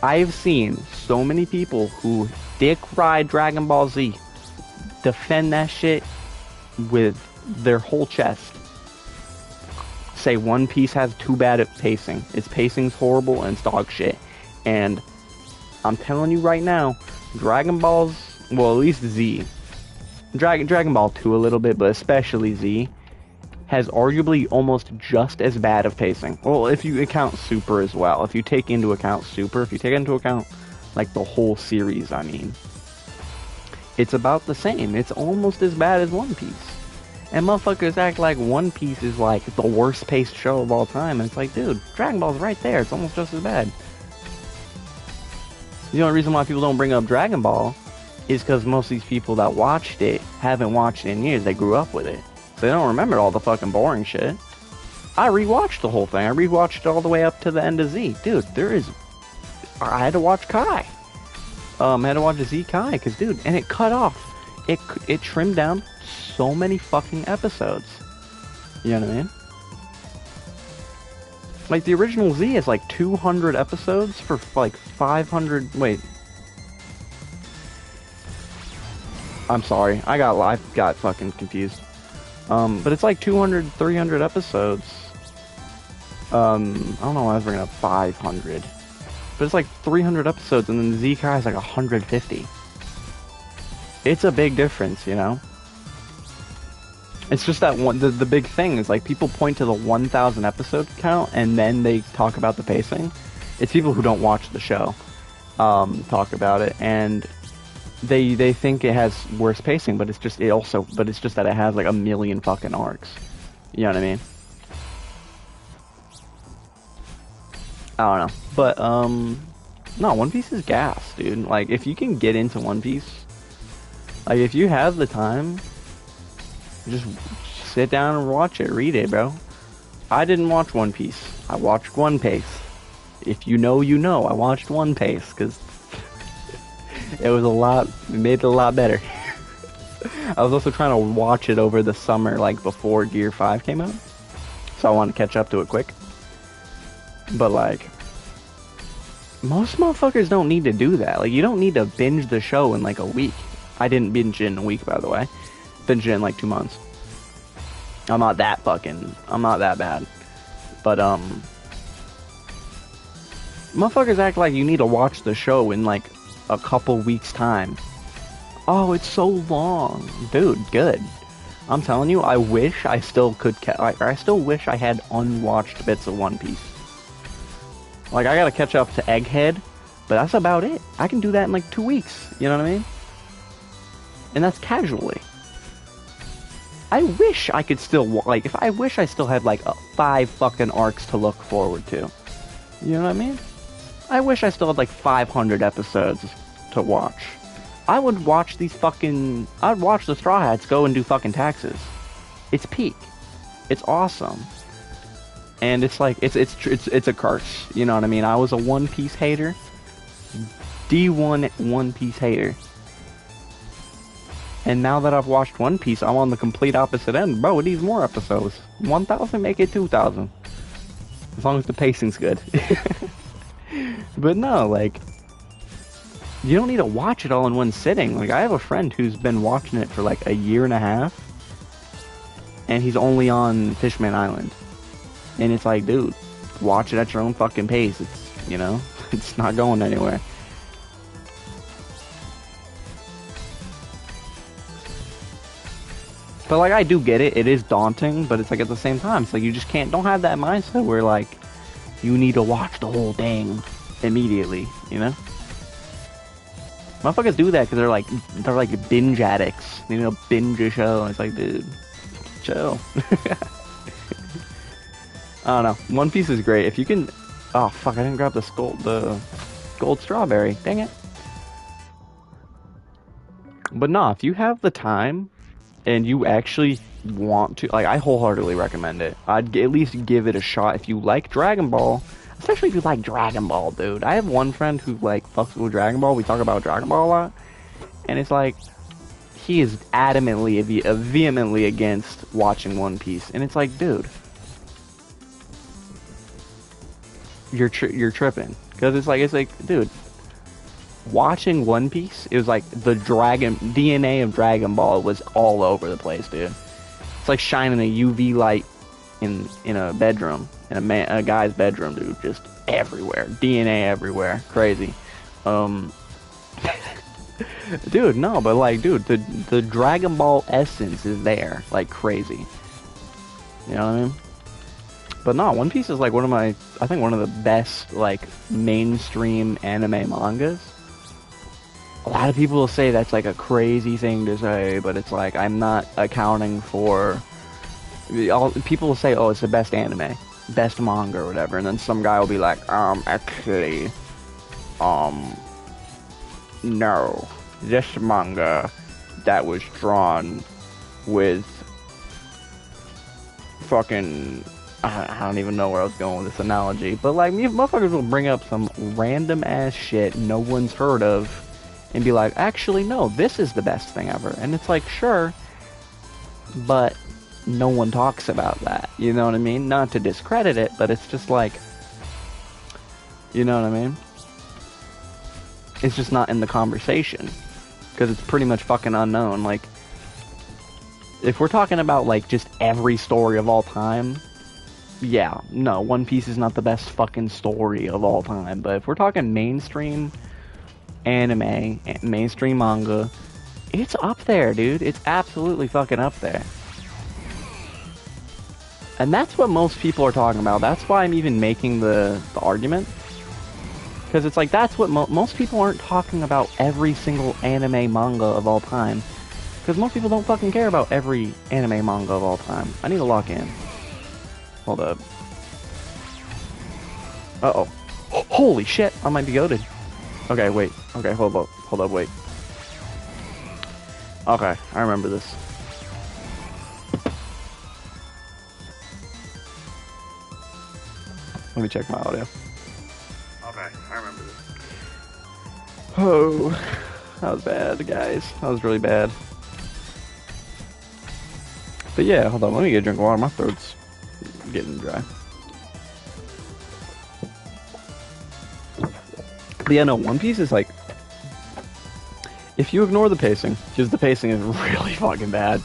I've seen so many people who dick ride Dragon Ball Z defend that shit with their whole chest. Say One Piece has too bad at pacing. Its pacing's horrible and it's dog shit. And I'm telling you right now, Dragon Ball's, well, at least Z, Dragon Ball 2 a little bit, but especially Z, has arguably almost just as bad of pacing. Well, if you account Super as well. If you take into account Super, if you take into account, like, the whole series, I mean, it's about the same. It's almost as bad as One Piece. And motherfuckers act like One Piece is, like, the worst paced show of all time. And it's like, dude, Dragon Ball's right there. It's almost just as bad. The only reason why people don't bring up Dragon Ball is because most of these people that watched it haven't watched it in years. They grew up with it. So they don't remember all the fucking boring shit. I rewatched the whole thing. I rewatched it all the way up to the end of Z. Dude, I had to watch Kai. I had to watch Z Kai, because, dude, and it cut off. It trimmed down so many fucking episodes. You know what I mean? Like, the original Z is like 200 episodes for like 500... Wait. I'm sorry. I got fucking confused. But it's like 200, 300 episodes. I don't know why I was bringing up 500. But it's like 300 episodes, and then Z Kai is like 150. It's a big difference, you know? It's just that one, the big thing is, like, people point to the 1,000 episode count, and then they talk about the pacing. It's people who don't watch the show, talk about it, and they think it has worse pacing, but it's just that it has like a million fucking arcs. You know what I mean? I don't know. But no, One Piece is gas, dude. Like, if you can get into One Piece, like, if you have the time, just sit down and watch it, read it, bro. I didn't watch One Piece. I watched One Piece. If you know, you know. I watched One Piece because it made it a lot better. I was also trying to watch it over the summer, like, before Gear 5 came out. So I wanted to catch up to it quick. But, like, most motherfuckers don't need to do that. Like, you don't need to binge the show in, like, a week. I didn't binge it in a week, by the way. Binged it in, like, 2 months. I'm not that bad. But, motherfuckers act like you need to watch the show in, like, a couple weeks' time. Oh, it's so long. Dude, good. I'm telling you, I wish I still could... I still wish I had unwatched bits of One Piece. Like, I gotta catch up to Egghead, but that's about it. I can do that in, like, 2 weeks. You know what I mean? and that's casually. I wish I could still like if I wish I still had like 5 fucking arcs to look forward to. You know what I mean? I wish I still had like 500 episodes to watch. I would watch these fucking. I'd watch the Straw Hats go and do fucking taxes. It's peak. It's awesome. And it's like it's a curse. You know what I mean? I was a One Piece hater. D1 One Piece hater. And now that I've watched One Piece, I'm on the complete opposite end. Bro, it needs more episodes. 1,000, make it 2,000. As long as the pacing's good. But no, like, you don't need to watch it all in one sitting. Like, I have a friend who's been watching it for like a year and a half. And he's only on Fishman Island. And it's like, dude, watch it at your own fucking pace. It's, you know, it's not going anywhere. But like, I do get it. It is daunting, but it's like at the same time, it's like you just don't have that mindset where like you need to watch the whole thing immediately, you know? Motherfuckers do that because they're like binge addicts. You know, binge a show, and it's like, dude, chill. I don't know. One Piece is great. If you can, oh fuck, I didn't grab the gold strawberry. Dang it. But nah, if you have the time and you actually want to, like, I wholeheartedly recommend it. I'd at least give it a shot if you like Dragon Ball. Especially if you like Dragon Ball, dude. I have one friend who, like, fucks with Dragon Ball. We talk about Dragon Ball a lot. And it's like, he is adamantly, vehemently against watching One Piece. And it's like, dude, you're tripping. Because it's like, dude, watching One Piece, it was like the DNA of Dragon Ball was all over the place, dude. It's like shining a UV light in a bedroom, in a guy's bedroom, dude. Just everywhere, DNA everywhere, crazy. Dude, no, but like, dude, the Dragon Ball essence is there, like crazy. You know what I mean? But no, One Piece is like I think one of the best like mainstream anime mangas. A lot of people will say that's like a crazy thing to say, but it's like I'm not accounting for. People will say, "Oh, it's the best anime, best manga, or whatever," and then some guy will be like, actually, no, this manga that was drawn with fucking." I don't even know where I was going with this analogy, but like, motherfuckers will bring up some random ass shit no one's heard of. And be like, actually, no, this is the best thing ever. And it's like, sure, but no one talks about that. You know what I mean? Not to discredit it, but it's just like, you know what I mean? It's just not in the conversation. Because it's pretty much fucking unknown. Like, if we're talking about, like, just every story of all time, yeah, no, One Piece is not the best fucking story of all time. But if we're talking mainstream anime, mainstream manga, it's up there, dude. It's absolutely fucking up there. And that's what most people are talking about. That's why I'm even making the argument. Because it's like, that's what most people aren't talking about every single anime manga of all time. Because most people don't fucking care about every anime manga of all time. I need to lock in. Hold up. Uh-oh. Holy shit, I might be goated. Okay, wait. Okay, hold up, wait. Okay, I remember this. Let me check my audio. Okay, I remember this. Oh, that was bad, guys. That was really bad. But yeah, hold on, let me get a drink of water. My throat's getting dry. But yeah, no, One Piece is like, if you ignore the pacing, because the pacing is really fucking bad,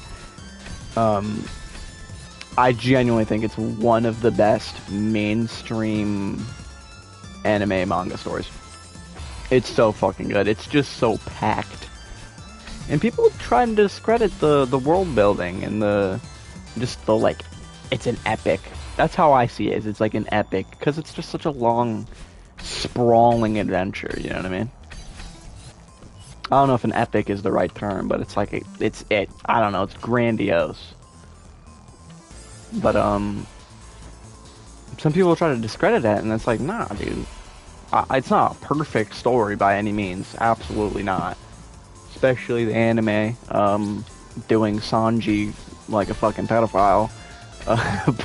I genuinely think it's one of the best mainstream anime manga stories. It's so fucking good. It's just so packed. And people try to discredit the world building and the like, it's an epic. That's how I see it. It's like an epic, because it's just such a long, sprawling adventure, you know what I mean? I don't know if an epic is the right term, but it's like I don't know, it's grandiose. But some people try to discredit it, and it's like, nah, dude. It's not a perfect story by any means. Absolutely not. Especially the anime, doing Sanji like a fucking pedophile.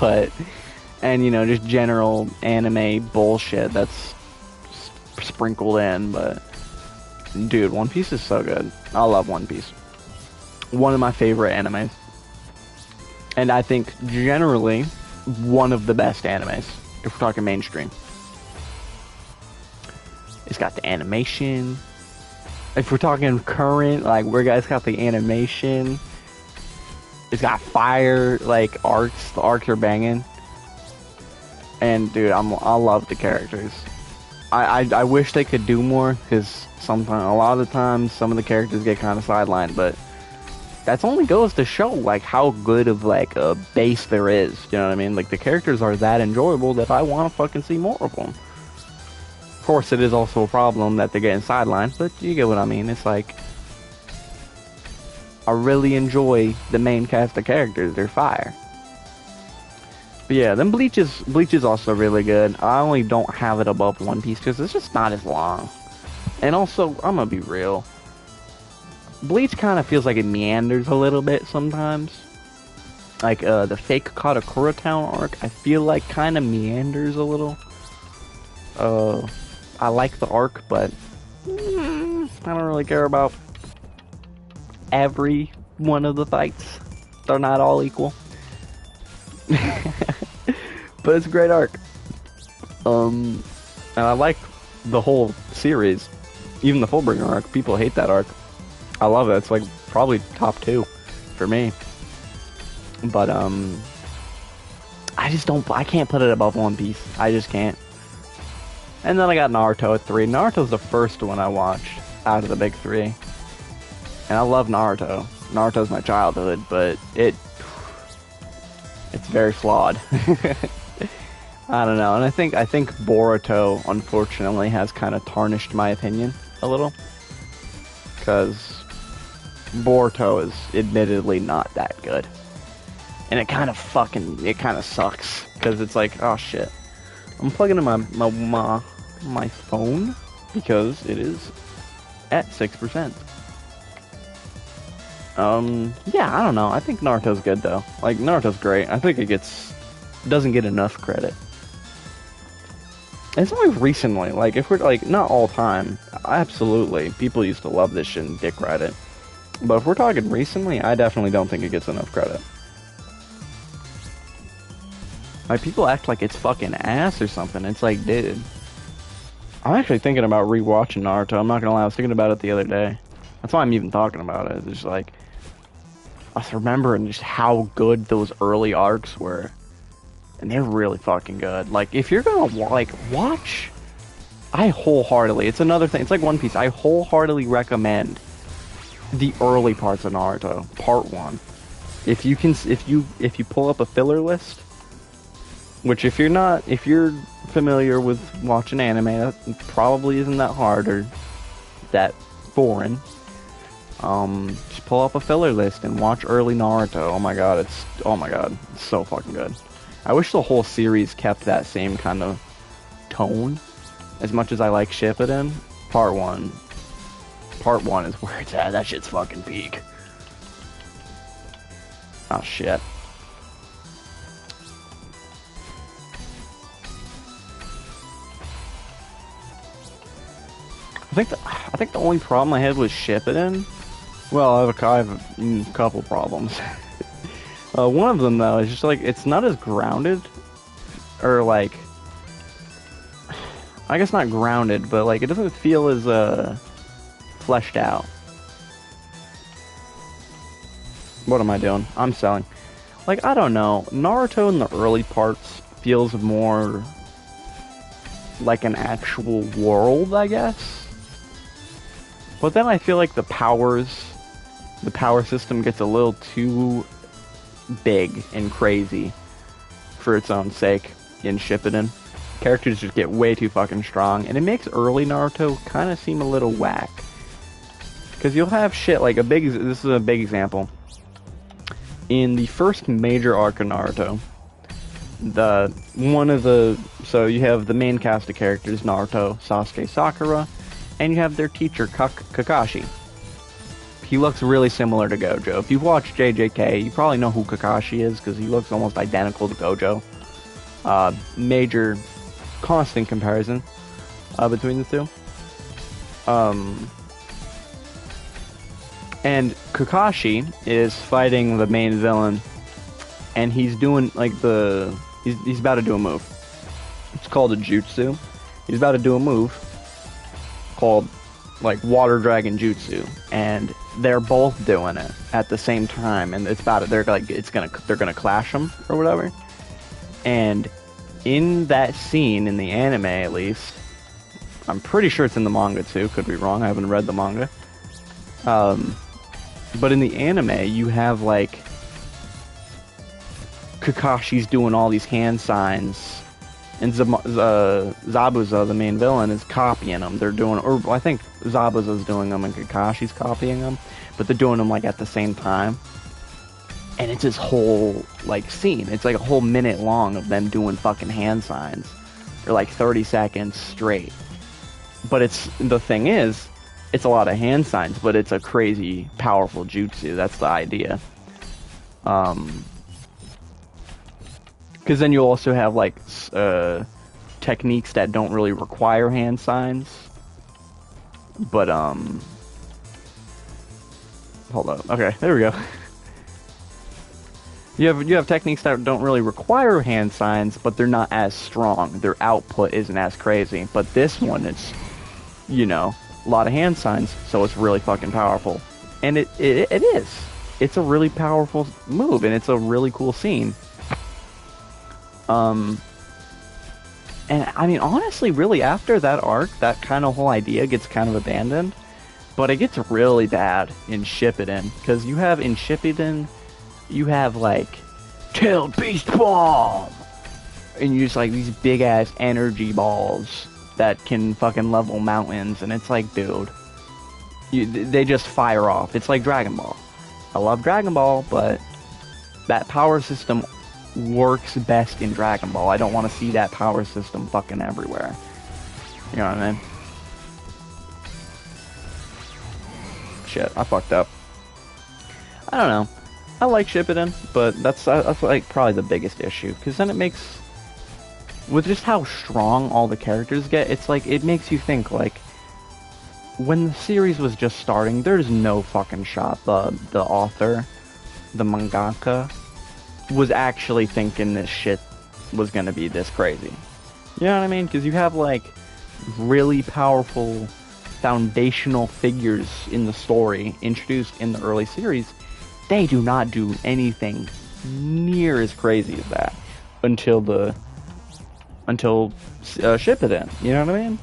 But, and you know, just general anime bullshit that's sprinkled in. But, dude, One Piece is so good. I love One Piece. One of my favorite animes. And I think generally one of the best animes, if we're talking mainstream. It's got the animation. If we're talking current, like where guys got the animation. It's got fire, like arcs. The arcs are banging. And dude, I love the characters. I wish they could do more, because sometimes, a lot of the times, some of the characters get kind of sidelined, but that's only goes to show like how good of like a base there is. You know what I mean? Like the characters are that enjoyable that I want to fucking see more of them. Of course, it is also a problem that they're getting sidelined, but you get what I mean. It's like I really enjoy the main cast of characters. They're fire. But yeah, then Bleach is also really good. I only don't have it above One Piece because it's just not as long. And also, I'm gonna be real. Bleach kind of feels like it meanders a little bit sometimes. Like the fake Katakura Town arc, I feel like kind of meanders a little. I like the arc, but I don't really care about every one of the fights. They're not all equal. But it's a great arc. And I like the whole series. Even the Fullbringer arc. People hate that arc. I love it. It's like probably top 2 for me. But I can't put it above One Piece. I just can't. And then I got Naruto at 3. Naruto's the first one I watched out of the big 3. And I love Naruto. Naruto's my childhood, but it's very flawed. I don't know. And I think Boruto, unfortunately, has kind of tarnished my opinion a little. Because Boruto is admittedly not that good. And it kind of sucks. Because it's like, oh shit. I'm plugging in my phone because it is at 6%. Yeah, I don't know. I think Naruto's good though. Like Naruto's great. I think doesn't get enough credit. It's only recently. Like if we're like not all time, absolutely. People used to love this shit and dick ride it. But if we're talking recently, I definitely don't think it gets enough credit. Like, people act like it's fucking ass or something. It's like, dude. I'm actually thinking about rewatching Naruto. I'm not gonna lie, I was thinking about it the other day. That's why I'm even talking about it. It's just like, I was remembering just how good those early arcs were. And they're really fucking good. Like, if you're gonna, watch... I wholeheartedly... It's another thing. It's like One Piece. I wholeheartedly recommend the early parts of Naruto. Part 1. If you pull up a filler list... Which if you're familiar with watching anime, that probably isn't that hard or that foreign. Just pull up a filler list and watch early Naruto. Oh my god, it's so fucking good. I wish the whole series kept that same kind of tone. As much as I like Shippuden, part one is where it's at. That shit's fucking peak. Oh shit. I think the only problem I had with Shippuden, well, I have a couple problems. One of them though is just like it's not as grounded, or like, I guess not grounded, but like it doesn't feel as fleshed out. What am I doing? I'm selling. Like, I don't know. Naruto in the early parts feels more like an actual world, I guess. But then I feel like the power system gets a little too big and crazy for its own sake in Shippuden. Characters just get way too fucking strong, and it makes early Naruto kind of seem a little whack. Because you'll have shit like this is a big example. In the first major arc of Naruto, so you have the main cast of characters, Naruto, Sasuke, Sakura, and you have their teacher, Kakashi. He looks really similar to Gojo. If you've watched JJK, you probably know who Kakashi is, because he looks almost identical to Gojo. Major, constant comparison between the two. And Kakashi is fighting the main villain, and he's doing like he's about to do a move. It's called a jutsu. He's about to do a move called like Water Dragon Jutsu, and they're both doing it at the same time, and they're gonna clash them or whatever. And in that scene, in the anime at least, I'm pretty sure it's in the manga too. Could be wrong. I haven't read the manga. But in the anime, you have like Kakashi's doing all these hand signs, and Zabuza, the main villain, is copying them. They're doing, or I think Zabuza's doing them and Kakashi's copying them, but they're doing them like at the same time. And it's this whole like scene. It's like a whole minute long of them doing fucking hand signs, or like 30 seconds straight. But the thing is, it's a lot of hand signs, but it's a crazy powerful jutsu. That's the idea. Because then you also have like techniques that don't really require hand signs. But hold up. Okay, there we go. You have techniques that don't really require hand signs, but they're not as strong. Their output isn't as crazy. But this one, it's, you know, a lot of hand signs, so it's really fucking powerful. And it is. It's a really powerful move, and it's a really cool scene. And I mean, honestly, really after that arc, that kind of whole idea gets kind of abandoned. But it gets really bad in Shippuden, because in Shippuden, you have like Tail Beast Bomb, and you use like these big ass energy balls that can fucking level mountains, and it's like, dude, they just fire off. It's like Dragon Ball. I love Dragon Ball, but that power system works best in Dragon Ball. I don't want to see that power system fucking everywhere. You know what I mean? Shit, I fucked up. I don't know. I like Shippuden, but that's like probably the biggest issue, because then it makes, with just how strong all the characters get, it's like, it makes you think, like, when the series was just starting, there's no fucking shot the author, the mangaka, was actually thinking this shit was gonna be this crazy. You know what I mean? Because you have, like, really powerful foundational figures in the story introduced in the early series. They do not do anything near as crazy as that until Shippuden. You know what I mean?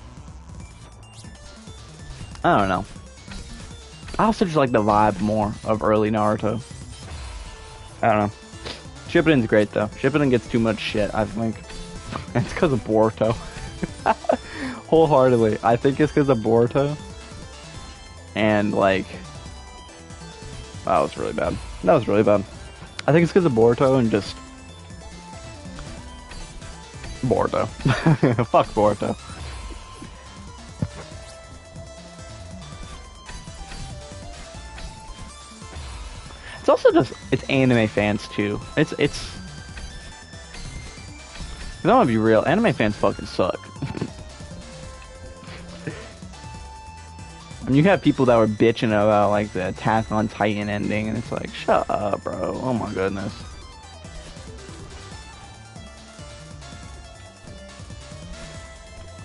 I don't know. I also just like the vibe more of early Naruto. I don't know. Shippuden's great though. Shippuden gets too much shit, I think. It's because of Boruto. Wholeheartedly. I think it's because of Boruto. And like, that was really bad. That was really bad. I think it's because of Boruto and just Boruto. Fuck Boruto. It's also just, it's anime fans too. It's I don't want to be real, anime fans fucking suck. I mean, you have people that were bitching about like the Attack on Titan ending, and it's like, shut up, bro. Oh my goodness.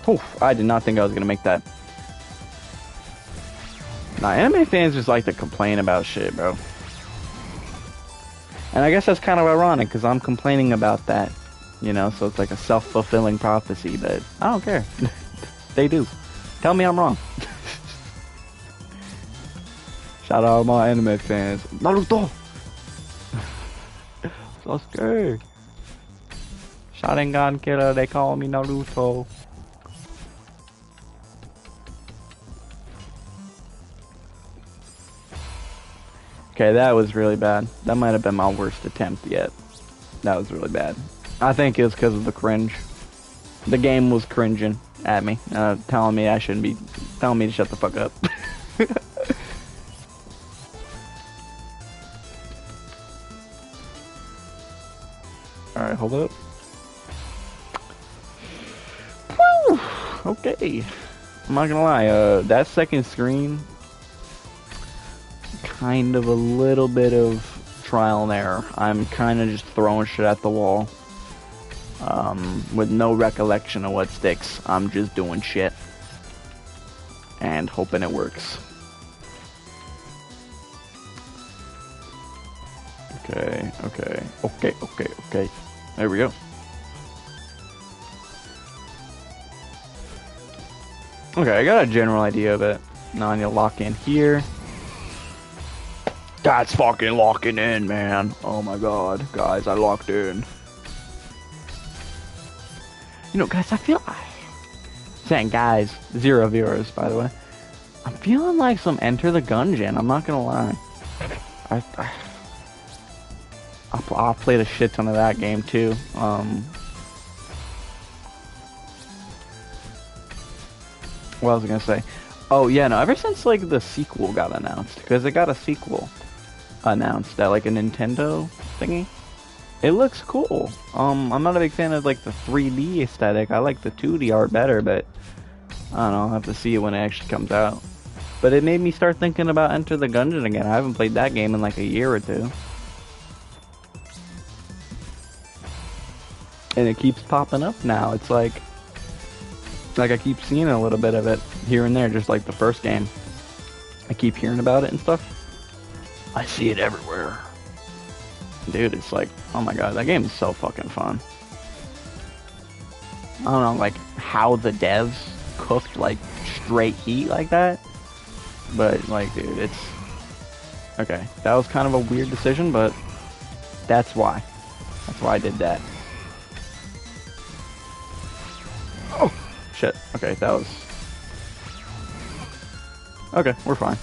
Oof, I did not think I was gonna make that. Nah, anime fans just like to complain about shit, bro. And I guess that's kind of ironic, because I'm complaining about that, you know, so it's like a self-fulfilling prophecy, but I don't care. They do. Tell me I'm wrong. Shout out my anime fans. Naruto! Sasuke! Sharingan killer, they call me Naruto. Okay, that was really bad. That might have been my worst attempt yet. That was really bad. I think it was because of the cringe. The game was cringing at me, telling me I shouldn't be, telling me to shut the fuck up. Alright, hold up. Woo! Okay. I'm not gonna lie, that second screen, kind of a little bit of trial and error. I'm kind of just throwing shit at the wall. With no recollection of what sticks. I'm just doing shit. And hoping it works. Okay, okay, okay, okay, okay. There we go. Okay, I got a general idea of it. Now I need to lock in here. That's fucking locking in, man. Oh my god. Guys, I locked in. You know, guys, I feel... Saying guys, 0 viewers, by the way. I'm feeling like some Enter the Gungeon, I'm not gonna lie. I've played a shit ton of that game, too. What was I gonna say? Oh, yeah, no, ever since, like, the sequel got announced, because it got a sequel announced at, like, a Nintendo thingy. It looks cool. I'm not a big fan of, like, the 3D aesthetic. I like the 2D art better, but I don't know, I'll have to see it when it actually comes out. But it made me start thinking about Enter the Gungeon again. I haven't played that game in, like, a year or two. And it keeps popping up now. It's like I keep seeing a little bit of it here and there, just like the first game. I keep hearing about it and stuff. I see it everywhere. Dude, it's like, oh my god, that game is so fucking fun. I don't know, like, how the devs cooked, like, straight heat like that. But, like, dude, it's... Okay, that was kind of a weird decision, but that's why. That's why I did that. Oh, shit. Okay, that was... Okay, we're fine.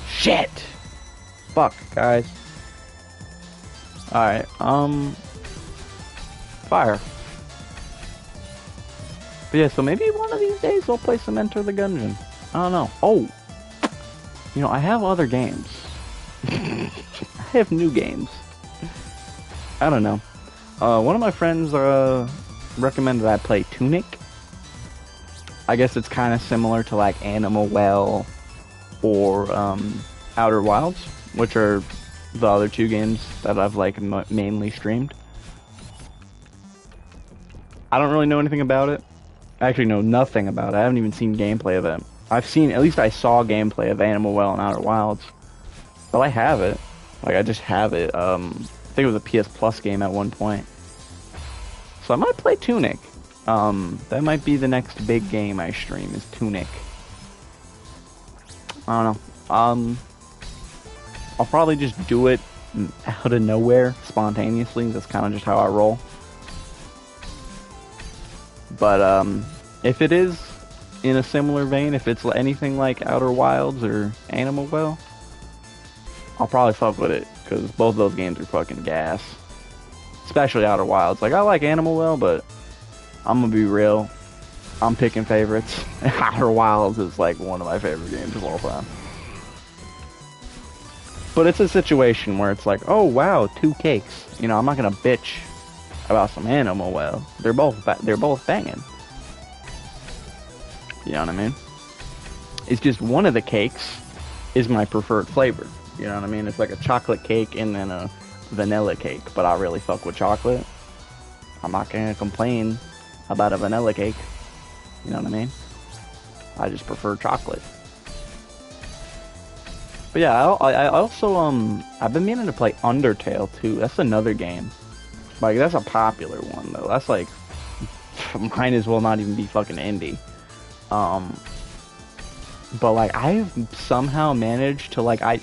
Shit! Fuck, guys. Alright, fire. But yeah, so maybe one of these days we'll play some Enter the Gungeon. I don't know. Oh! You know, I have other games. I have new games. I don't know. One of my friends, recommended I play Tunic. I guess it's kind of similar to, like, Animal Well or, Outer Wilds, which are the other two games that I've, like, mainly streamed. I don't really know anything about it. I actually know nothing about it. I haven't even seen gameplay of it. At least I saw gameplay of Animal Well and Outer Wilds. But I have it. Like, I just have it. I think it was a PS Plus game at one point. So I might play Tunic. That might be the next big game I stream, is Tunic. I don't know. I'll probably just do it out of nowhere, spontaneously. That's kind of just how I roll. But, if it is in a similar vein, if it's anything like Outer Wilds or Animal Well, I'll probably fuck with it, because both of those games are fucking gas. Especially Outer Wilds. Like, I like Animal Well, but I'm gonna be real. I'm picking favorites. Outer Wilds is, like, one of my favorite games of all time. But it's a situation where it's like, oh, wow, 2 cakes. You know, I'm not gonna bitch about some Animal Well. They're both banging. You know what I mean? It's just one of the cakes is my preferred flavor. You know what I mean? It's like a chocolate cake and then a vanilla cake, but I really fuck with chocolate. I'm not gonna complain about a vanilla cake. You know what I mean? I just prefer chocolate. But yeah, I also, I've been meaning to play Undertale too. That's another game. Like, that's a popular one though. That's like, might as well not even be fucking indie. But like, I've somehow managed to, like, I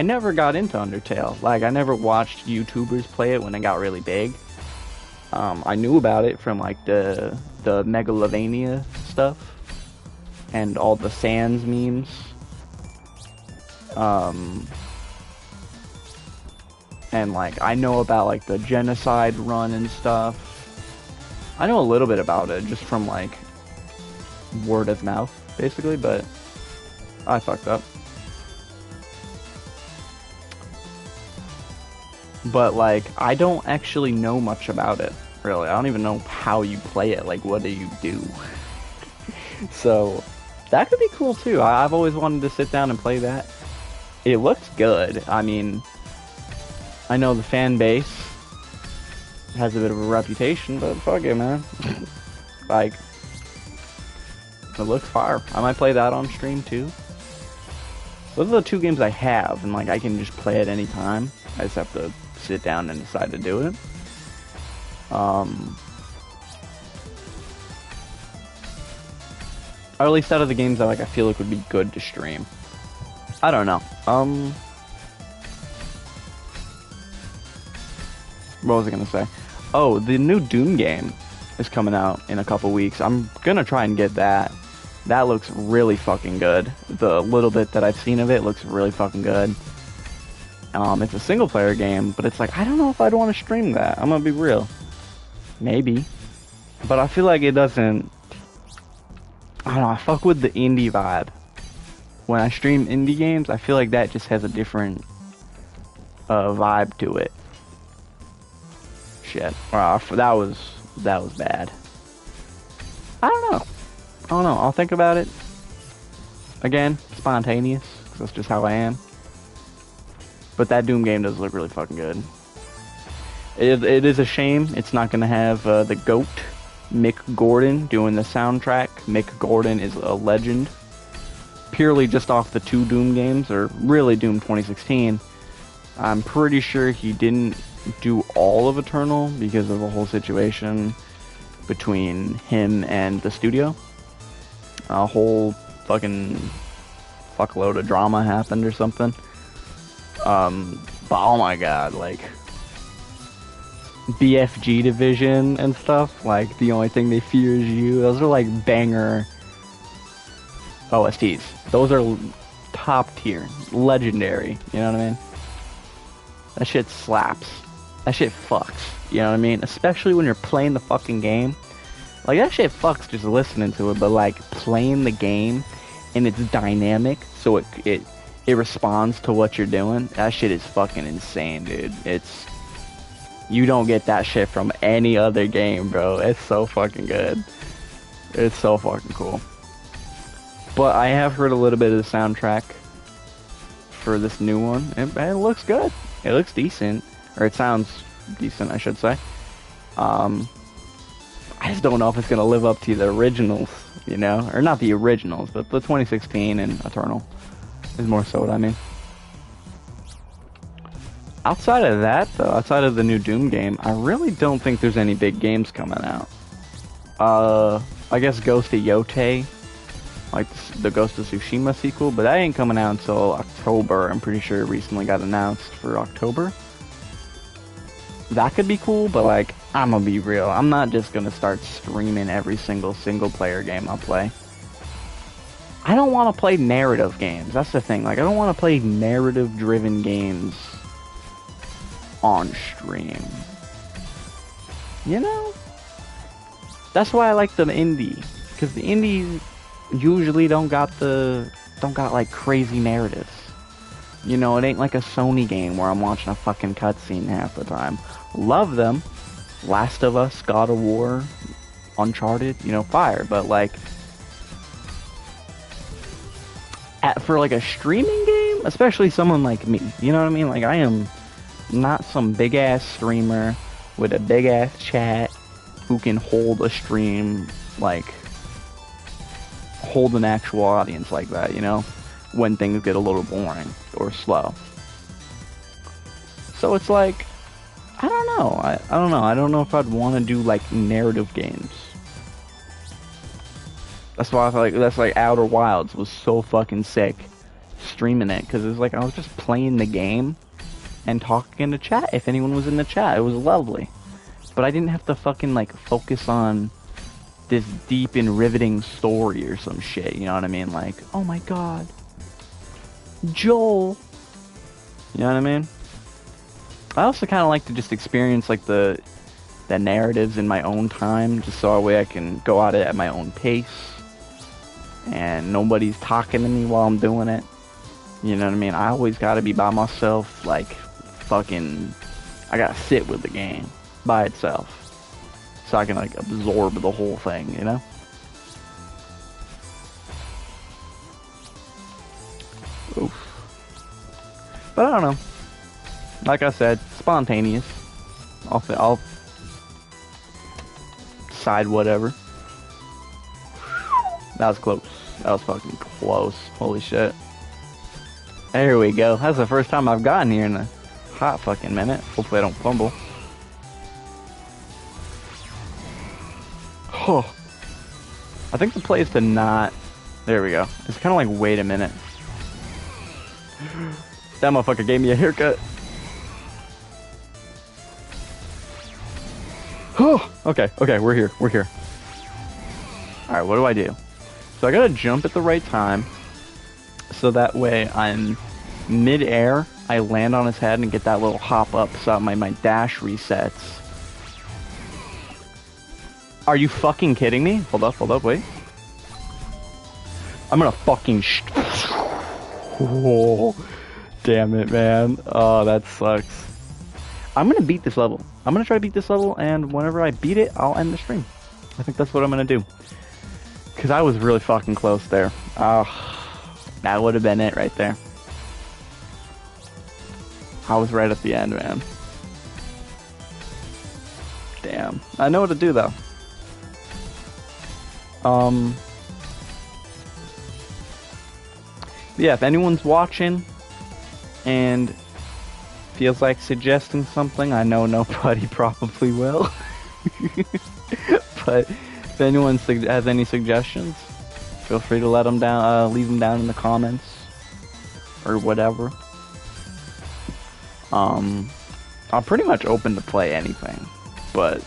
never got into Undertale. Like, I never watched YouTubers play it when it got really big. I knew about it from, like, the Megalovania stuff. and all the Sans memes. And like I know about like the genocide run and stuff. I know a little bit about it just from like word of mouth, basically, but I fucked up. But like I don't actually know much about it, really. I don't even know how you play it. Like, what do you do? So that could be cool too. I've always wanted to sit down and play that. It looks good. I mean, I know the fan base has a bit of a reputation, but fuck it, man. Like, it looks fire. I might play that on stream too. Those are the two games I have, and like I can just play at any time. I just have to sit down and decide to do it. Or at least out of the games that like I feel like would be good to stream. I don't know. What was I gonna say? Oh, the new Doom game is coming out in a couple weeks. I'm gonna try and get that. That looks really fucking good. The little bit that I've seen of it looks really fucking good. It's a single player game, but it's like, I don't know if I'd want to stream that. I'm gonna be real. Maybe. But I feel like it doesn't... I don't know, I fuck with the indie vibe. When I stream indie games, I feel like that just has a different vibe to it. Shit. Wow, that was bad. I don't know. I'll think about it. Again, spontaneous, 'cause that's just how I am. But that Doom game does look really fucking good. It is a shame it's not going to have the GOAT, Mick Gordon, doing the soundtrack. Mick Gordon is a legend. Purely just off the two Doom games, or really Doom 2016. I'm pretty sure he didn't do all of Eternal because of the whole situation between him and the studio. A whole fucking fuckload of drama happened or something. But oh my god, like BFG division and stuff, like the only thing they fear is you. Those are like banger OSTs. Those are top tier, legendary, you know what I mean? That shit slaps. That shit fucks, you know what I mean? Especially when you're playing the fucking game. Like, that shit fucks just listening to it, but like playing the game and it's dynamic, so it responds to what you're doing. That shit is fucking insane, dude. You don't get that shit from any other game, bro. It's so fucking good. It's so fucking cool. But I have heard a little bit of the soundtrack for this new one. It looks good. It looks decent. Or it sounds decent, I should say. I just don't know if it's going to live up to the originals, you know? Or not the originals, but the 2016 and Eternal is more so what I mean. Outside of that, though, outside of the new Doom game, I really don't think there's any big games coming out. I guess Ghost of Yotei, like the Ghost of Tsushima sequel, but that ain't coming out until October. I'm pretty sure it recently got announced for October. That could be cool, but like, I'm gonna be real. I'm not just gonna start streaming every single player game I play. I don't want to play narrative games. That's the thing. Like, I don't want to play narrative-driven games on stream. You know? That's why I like the indie, because the indies usually don't got like crazy narratives. You know, it ain't like a Sony game where I'm watching a fucking cutscene half the time. Love them. Last of Us, God of War, Uncharted, you know, fire. But like, for like a streaming game, especially someone like me, you know what I mean? Like, I am not some big ass streamer with a big ass chat who can hold a stream, like hold an actual audience like that, you know, when things get a little boring or slow. So it's like, I don't know. I don't know. I don't know if I'd want to do like narrative games. That's why I feel like that's like Outer Wilds was so fucking sick streaming it, because it was like I was just playing the game and talking in the chat if anyone was in the chat. It was lovely. But I didn't have to fucking like focus on this deep and riveting story or some shit, you know what I mean? Like, oh my god, Joel. You know what I mean? I also kind of like to just experience like the narratives in my own time, just so that way I can go at it at my own pace, and nobody's talking to me while I'm doing it. You know what I mean? I always gotta be by myself, like, fucking, I gotta sit with the game by itself, so I can, like, absorb the whole thing, you know? Oof. But I don't know. Like I said, spontaneous. I'll decide whatever. That was close. That was fucking close. Holy shit. There we go. That's the first time I've gotten here in a hot fucking minute. Hopefully I don't fumble. Oh. I think the play is to not... There we go. It's kind of like, wait a minute. That motherfucker gave me a haircut. Oh, okay, we're here. Alright, what do I do? So I gotta jump at the right time, so that way I'm mid-air, I land on his head and get that little hop up so that my dash resets. Are you fucking kidding me? Hold up, wait. I'm gonna fucking oh, damn it, man. Oh, that sucks. I'm gonna beat this level. I'm gonna try to beat this level, and whenever I beat it, I'll end the stream. I think that's what I'm gonna do. Because I was really fucking close there. Oh, that would have been it right there. I was right at the end, man. Damn. I know what to do, though. Yeah, if anyone's watching and feels like suggesting something, I know nobody probably will. But if anyone has any suggestions, feel free to let them down, leave them down in the comments or whatever. I'm pretty much open to play anything, but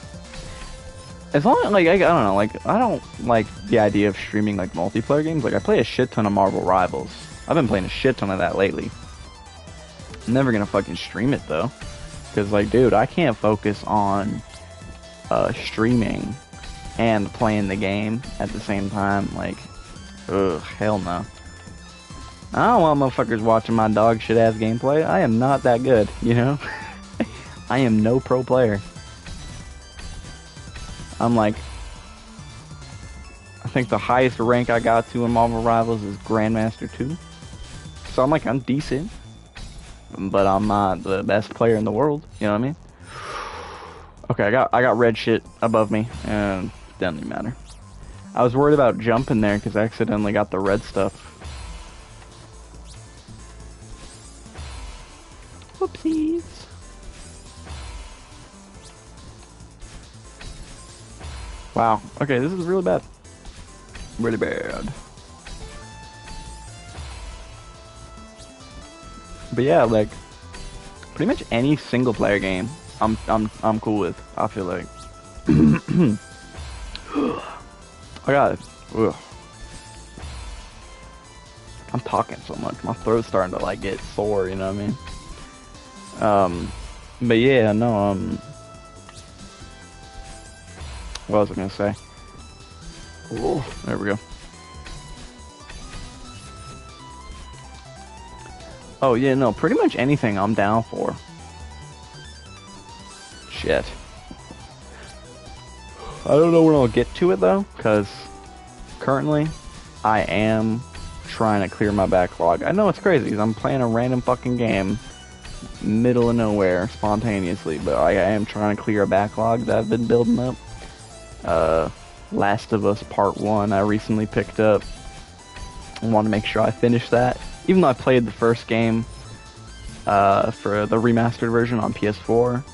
as long as, like, I don't know, like, I don't like the idea of streaming like multiplayer games. Like, I play a shit ton of Marvel Rivals. I've been playing a shit ton of that lately. I'm never gonna fucking stream it though, because, like, dude, I can't focus on streaming and playing the game at the same time. Like, ugh, hell no. I don't want motherfuckers watching my dog shit ass gameplay. I am not that good, you know? I am no pro player. I'm like, I think the highest rank I got to in Marvel Rivals is Grandmaster 2. So I'm like, I'm decent, but I'm not the best player in the world, you know what I mean? Okay, I got red shit above me, and it doesn't even matter. I was worried about jumping there because I accidentally got the red stuff. Whoopsies. Wow. Okay, this is really bad. Really bad. But yeah, like, pretty much any single player game I'm cool with, I feel like. I got it. Ugh. I'm talking so much. My throat's starting to, like, get sore, you know what I mean? But yeah, no, what was I gonna say? Oh, there we go. Oh yeah, no, pretty much anything I'm down for. Shit. I don't know when I'll get to it though, because currently I am trying to clear my backlog. I know it's crazy because I'm playing a random fucking game, middle of nowhere, spontaneously, but I am trying to clear a backlog that I've been building up. Last of Us Part 1 I recently picked up. I want to make sure I finish that. Even though I played the first game for the remastered version on PS4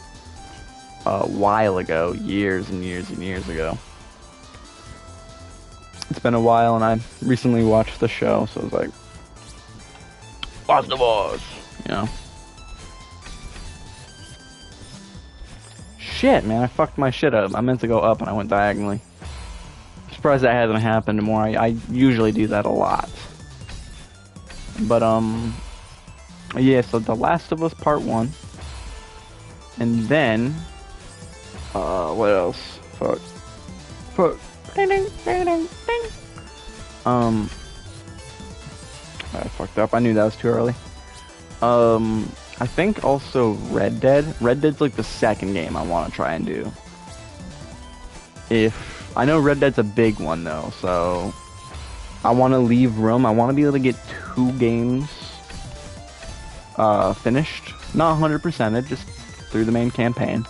a while ago, years and years and years ago. It's been a while, and I recently watched the show, so I was like, Last of Us, you know. Shit, man, I fucked my shit up. I meant to go up, and I went diagonally. surprised that hasn't happened more. I usually do that a lot. But, yeah, so The Last of Us Part 1. And then, what else? Fuck. Ding, ding, ding, ding, ding. I fucked up. I knew that was too early. I think also Red Dead. Red Dead's like the second game I want to try and do. I know Red Dead's a big one though, so I want to leave room. I want to be able to get 2 games finished, not 100%, just through the main campaign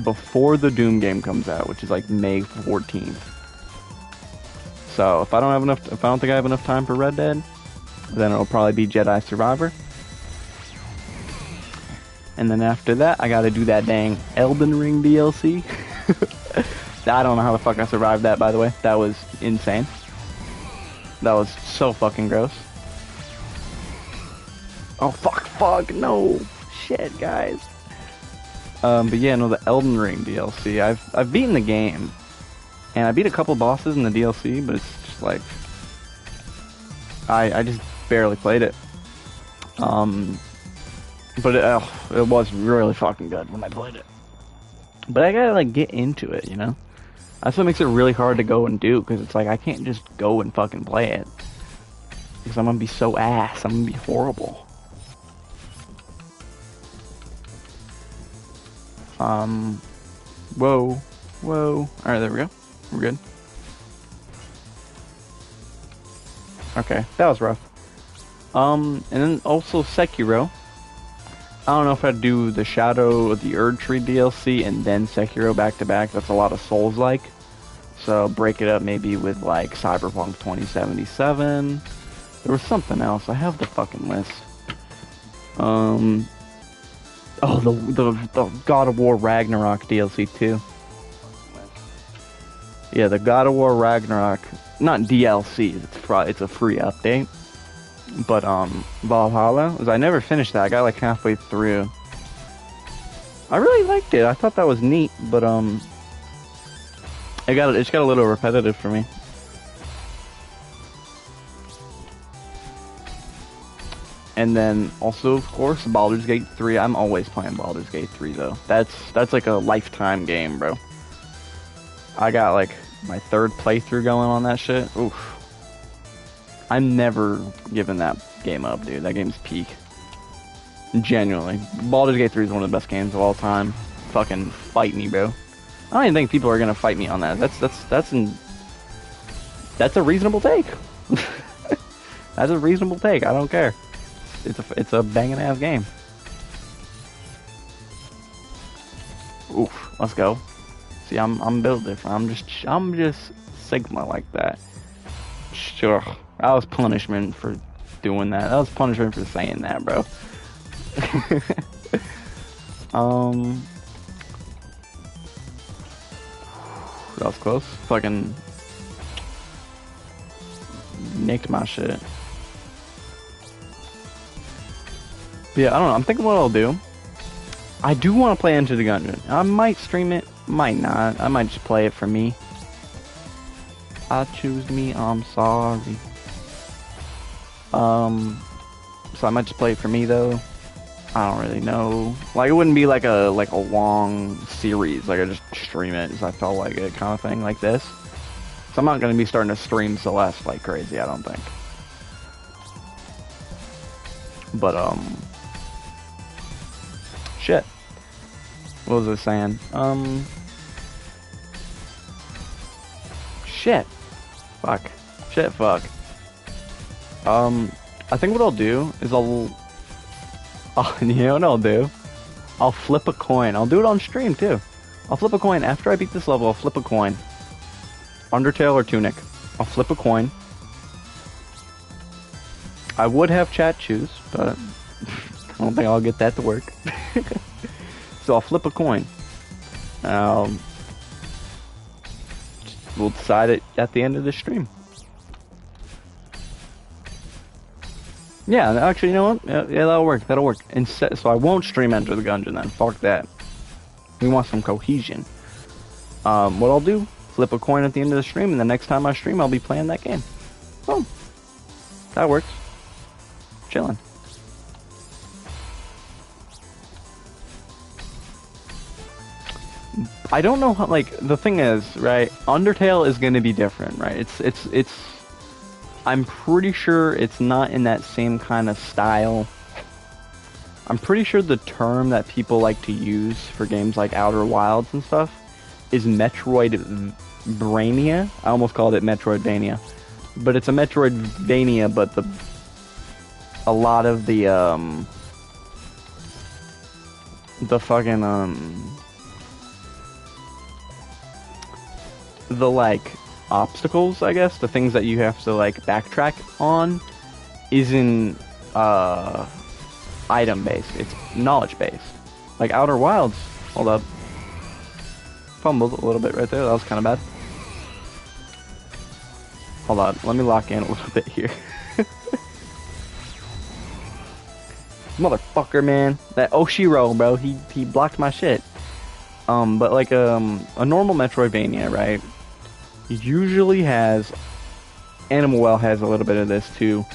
before the Doom game comes out, which is like May 14th. So if I don't think I have enough time for Red Dead, then it'll probably be Jedi Survivor. And then after that, I gotta do that dang Elden Ring DLC. I don't know how the fuck I survived that, by the way. That was insane. That was so fucking gross. Oh, fuck, no. Shit, guys. But yeah, no, the Elden Ring DLC. I've beaten the game. And I beat a couple bosses in the DLC, but it's just like... I just barely played it. But it was really fucking good when I played it. But I gotta, like, get into it, you know? That's what makes it really hard to go and do, because it's like, I can't just go and fucking play it. Because I'm gonna be so ass. I'm gonna be horrible. Whoa. Alright, there we go. We're good. Okay, that was rough. And then also Sekiro. I don't know if I'd do the Shadow of the Erd Tree DLC and then Sekiro back to back. That's a lot of Souls-like. So break it up maybe with like Cyberpunk 2077. There was something else. I have the fucking list. Oh, the God of War Ragnarok DLC too. Yeah, the God of War Ragnarok, not DLC. It's a free update. But Valhalla, I never finished that. I got like halfway through. I really liked it. I thought that was neat, but it just got a little repetitive for me. And then also, of course, Baldur's Gate 3. I'm always playing Baldur's Gate 3 though. That's like a lifetime game, bro. I got like my 3rd playthrough going on that shit. Oof. I'm never giving that game up, dude. That game's peak. Genuinely. Baldur's Gate 3 is one of the best games of all time. Fucking fight me, bro. I don't even think people are gonna fight me on that. That's a reasonable take. That's a reasonable take. I don't care. It's a banging ass game. Oof. Let's go. See, I'm built different. I'm just Sigma like that. Sure. That was punishment for doing that. That was punishment for saying that, bro. That was close. Fucking nicked my shit. But yeah, I don't know. I'm thinking what I'll do. I do want to play Enter the Gungeon. I might stream it, might not. I might just play it for me. I choose me, I'm sorry. So I might just play it for me though. I don't really know. Like, it wouldn't be like a long series. Like, I just stream it as I felt like it, kind of thing, like this. So I'm not gonna be starting to stream Celeste like crazy, I don't think. But shit. What was I saying? Shit. Fuck. I think what I'll do is you know what I'll do? I'll flip a coin. I'll do it on stream too. I'll flip a coin. After I beat this level, I'll flip a coin. Undertale or Tunic. I'll flip a coin. I would have chat choose, but I don't think I'll get that to work. So I'll flip a coin. We'll decide it at the end of the stream. Yeah, actually, you know what? Yeah, that'll work. That'll work. So I won't stream Enter the Gungeon then. Fuck that. We want some cohesion. What I'll do flip a coin at the end of the stream, and the next time I stream, I'll be playing that game. Boom. That works. Chilling. I don't know how, like, the thing is, right, Undertale is going to be different, right? It's I'm pretty sure it's not in that same kind of style. I'm pretty sure the term that people like to use for games like Outer Wilds and stuff is Metroidvania. I almost called it Metroidvania. But it's a Metroidvania, but a lot of the fucking, the, like, obstacles, I guess, the things that you have to, like, backtrack on, isn't, item-based. It's knowledge-based. Like, Outer Wilds, hold up. Fumbled a little bit right there, that was kind of bad. Hold on, let me lock in a little bit here. Motherfucker, man. That Oshiro, bro, he blocked my shit. But like, a normal Metroidvania, right, usually has, Animal Well has a little bit of this too,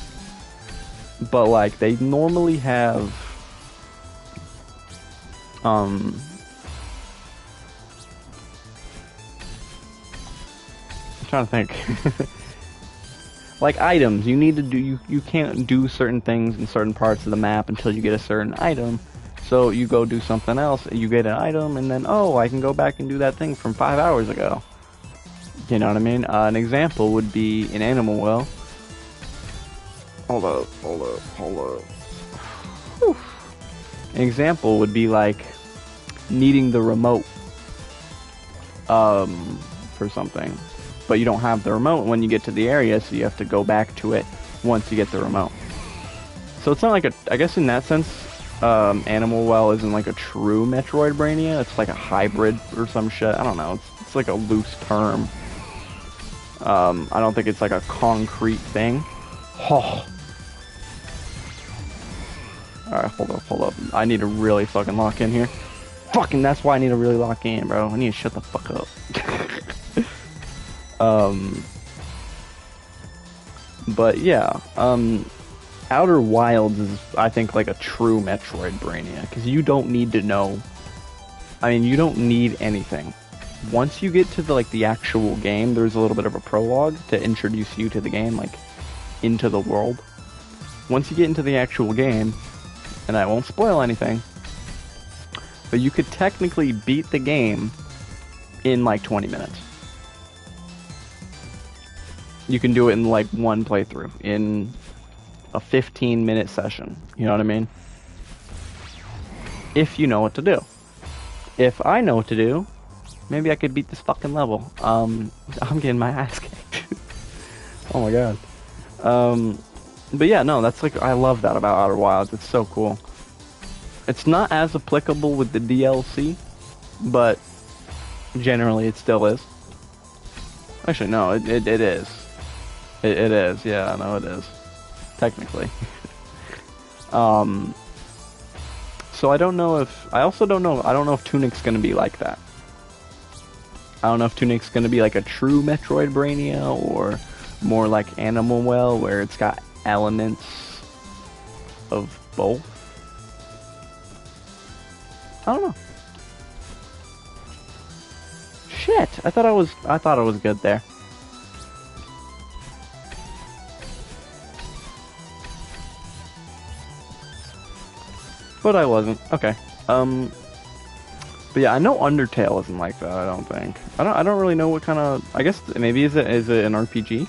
but like, they normally have, I'm trying to think. Like items, you need to do, you can't do certain things in certain parts of the map until you get a certain item. So you go do something else, you get an item, and then, oh, I can go back and do that thing from 5 hours ago. You know what I mean? An example would be in Animal Well. Hold up. Whew. An example would be like needing the remote for something. But you don't have the remote when you get to the area, so you have to go back to it once you get the remote. So it's not like I guess in that sense, Animal Well isn't like a true Metroidvania. It's like a hybrid or some shit. I don't know. It's like a loose term. I don't think it's like a concrete thing. Oh. Alright, hold up. I need to really fucking lock in here. Fucking, that's why I need to really lock in, bro. I need to shut the fuck up. But yeah, Outer Wilds is, I think, like a true Metroidvania, because you don't need to know, I mean, you don't need anything. Once you get to the actual game, there's a little bit of a prologue to introduce you to the game, like, into the world. Once you get into the actual game, and I won't spoil anything, but you could technically beat the game in like 20 minutes. You can do it in like one playthrough, in a 15-minute session. You know what I mean? If you know what to do. If I know what to do, maybe I could beat this fucking level. I'm getting my ass kicked. Oh my god. But yeah, no, that's like, I love that about Outer Wilds. It's so cool. It's not as applicable with the DLC, but generally it still is. Actually, no, it is. It is, yeah, no, it is. Technically. So I don't know if, I don't know if Tunic's gonna be like that. I don't know if Tunic's gonna be like a true Metroidvania, or more like Animal Well, where it's got elements of both. I don't know. Shit, I thought I was good there. But I wasn't. Okay. But yeah, I know Undertale isn't like that, I don't think. I don't really know what kind of, I guess maybe is it an RPG?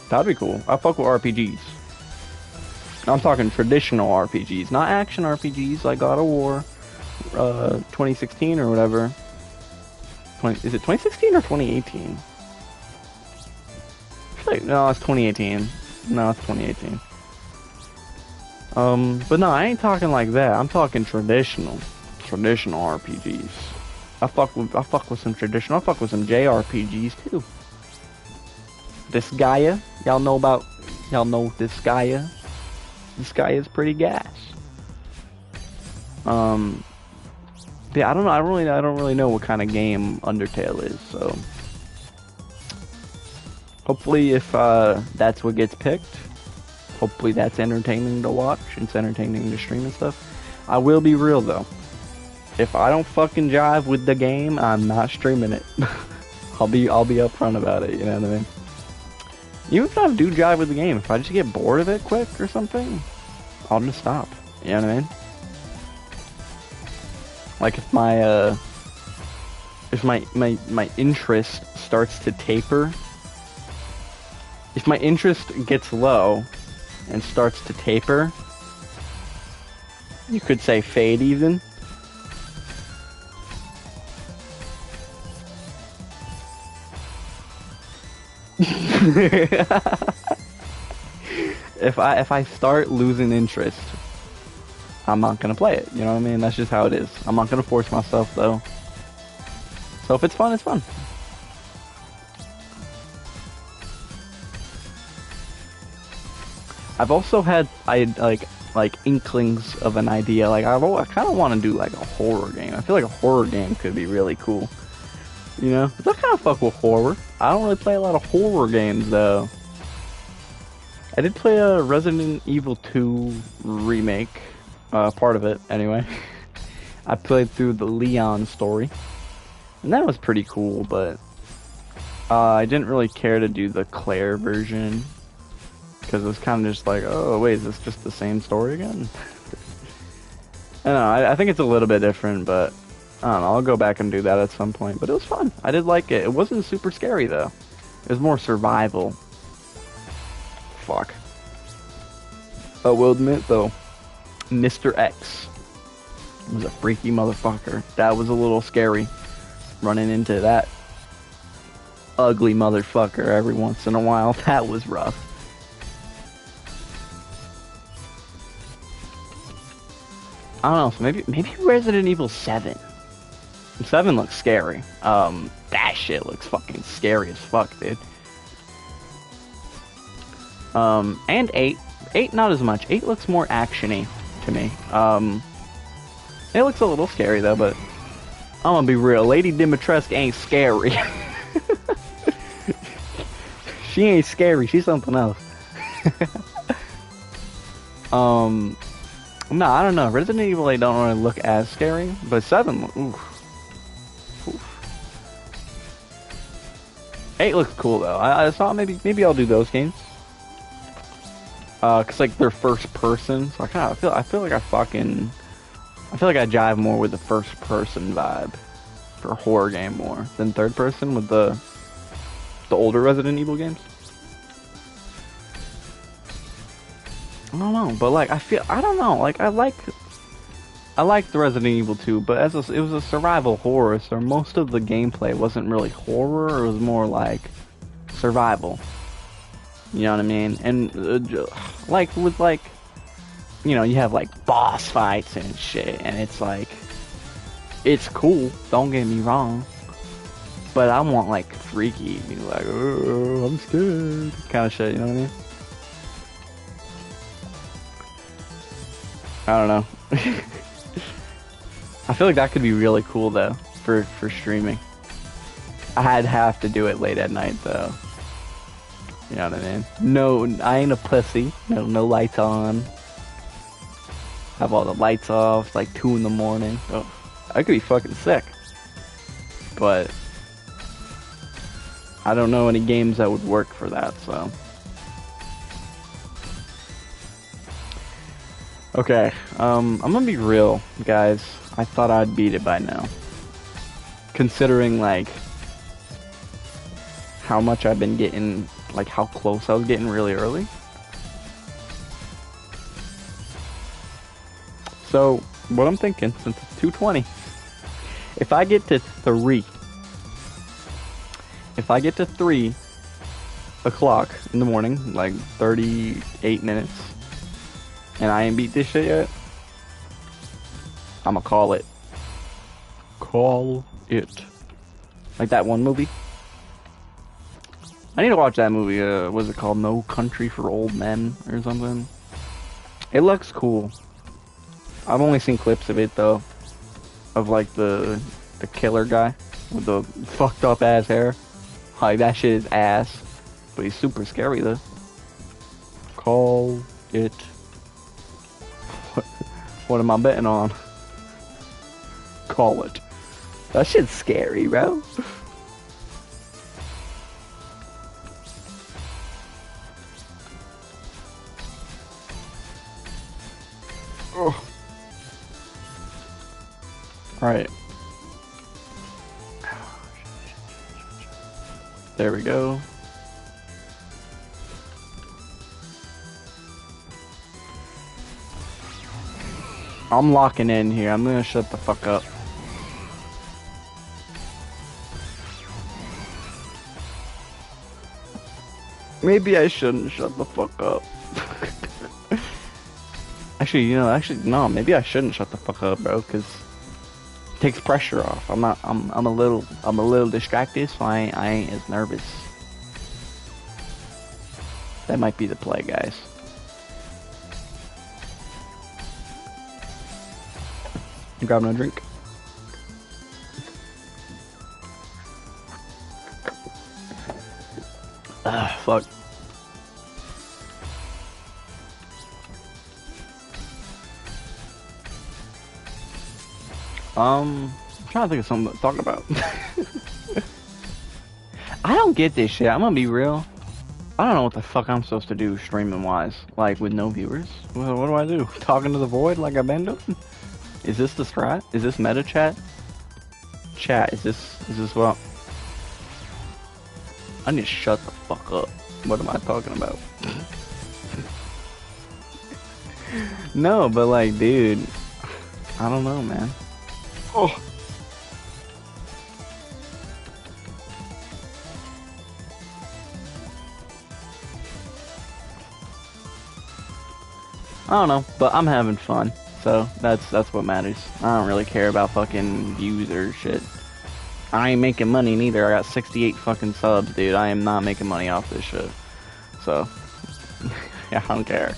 That'd be cool. I fuck with RPGs. I'm talking traditional RPGs, not action RPGs like God of War, 2016 or whatever. Is it 2016 or 2018? No, it's 2018. No, it's 2018. But no, I ain't talking like that. I'm talking traditional RPGs. I fuck with some traditional. I fuck with some JRPGs too. This Gaia, y'all know this Gaia. This guy is pretty gas. Yeah, I don't know. I don't really know what kind of game Undertale is. So hopefully, if that's what gets picked, hopefully that's entertaining to watch. It's entertaining to stream and stuff. I will be real though. If I don't fucking jive with the game, I'm not streaming it. I'll be upfront about it. You know what I mean? Even if I do jive with the game, if I just get bored of it quick or something, I'll just stop. You know what I mean? Like if my interest starts to taper, if my interest gets low and starts to taper, you could say fade even. If I start losing interest, I'm not gonna play it. You know what I mean? That's just how it is. I'm not gonna force myself though. So if it's fun, it's fun. I've also had like inklings of an idea. Like I kind of want to do like a horror game. I feel like a horror game could be really cool. You know, I kind of fuck with horror. I don't really play a lot of horror games though. I did play a Resident Evil 2 remake, part of it anyway. I played through the Leon story, and that was pretty cool. But I didn't really care to do the Claire version because it was kind of just like, oh wait, is this just the same story again? I don't know. I think it's a little bit different, but I don't know. I'll go back and do that at some point. But it was fun. I did like it. It wasn't super scary though. It was more survival. Fuck. I will admit though, Mr. X was a freaky motherfucker. That was a little scary. Running into that ugly motherfucker every once in a while. That was rough. I don't know. So maybe Resident Evil 7. 7 looks scary. That shit looks fucking scary as fuck, dude. And 8. 8 not as much. 8 looks more actiony to me. It looks a little scary though, but I'm gonna be real. Lady Dimitrescu ain't scary. She ain't scary. She's something else. No, I don't know. Resident Evil 8 don't really look as scary, but 7, oof. Oof. 8 looks cool though. I thought maybe I'll do those games. Cause like they're first person, so I feel like I feel like I jive more with the first person vibe for a horror game more than third person with the older Resident Evil games. I don't know, but like I don't know, like I like the Resident Evil 2, but it was a survival horror, so most of the gameplay wasn't really horror, it was more like survival. You know what I mean? And like with like, you know, you have like boss fights and shit, and it's like, it's cool. Don't get me wrong, but I want like freaky, you know, like, oh, I'm scared, kind of shit. You know what I mean? I don't know. I feel like that could be really cool though for streaming. I'd have to do it late at night though. You know what I mean? No, I ain't a pussy. No lights on. Have all the lights off, like 2 in the morning. Oh, I could be fucking sick. But I don't know any games that would work for that, so. Okay, I'm gonna be real, guys. I thought I'd beat it by now. Considering, like, how much I've been getting, like, how close I was getting really early. So, what I'm thinking, since it's 2:20, if I get to 3 o'clock in the morning, like 38 minutes, and I ain't beat this shit yet, I'ma call it. Call it. Like that one movie. I need to watch that movie, what's it called? No Country for Old Men or something. It looks cool. I've only seen clips of it though. of like the killer guy with the fucked up ass hair. Like that shit is ass, but he's super scary though. Call it. What am I betting on? Call it. That shit's scary, bro. Oh. Alright. There we go. I'm locking in here. I'm gonna shut the fuck up. Maybe I shouldn't shut the fuck up. Actually, no, maybe I shouldn't shut the fuck up, bro, because it takes pressure off. I'm a little distracted, so I ain't as nervous. That might be the play, guys. You grabbing a drink? Ah, fuck. I'm trying to think of something to talk about. I don't get this shit. I'm gonna be real. I don't know what the fuck I'm supposed to do streaming wise, like with no viewers. What do I do? Talking to the void like I've been doing? Is this the strat? Is this meta chat? Chat, is this what? I need to shut the fuck up. What am I talking about? No, but like, dude, I don't know, man. Oh. I don't know, but I'm having fun, so that's what matters. I don't really care about fucking views or shit. I ain't making money neither. I got 68 fucking subs, dude. I am not making money off this shit. So, yeah, I don't care.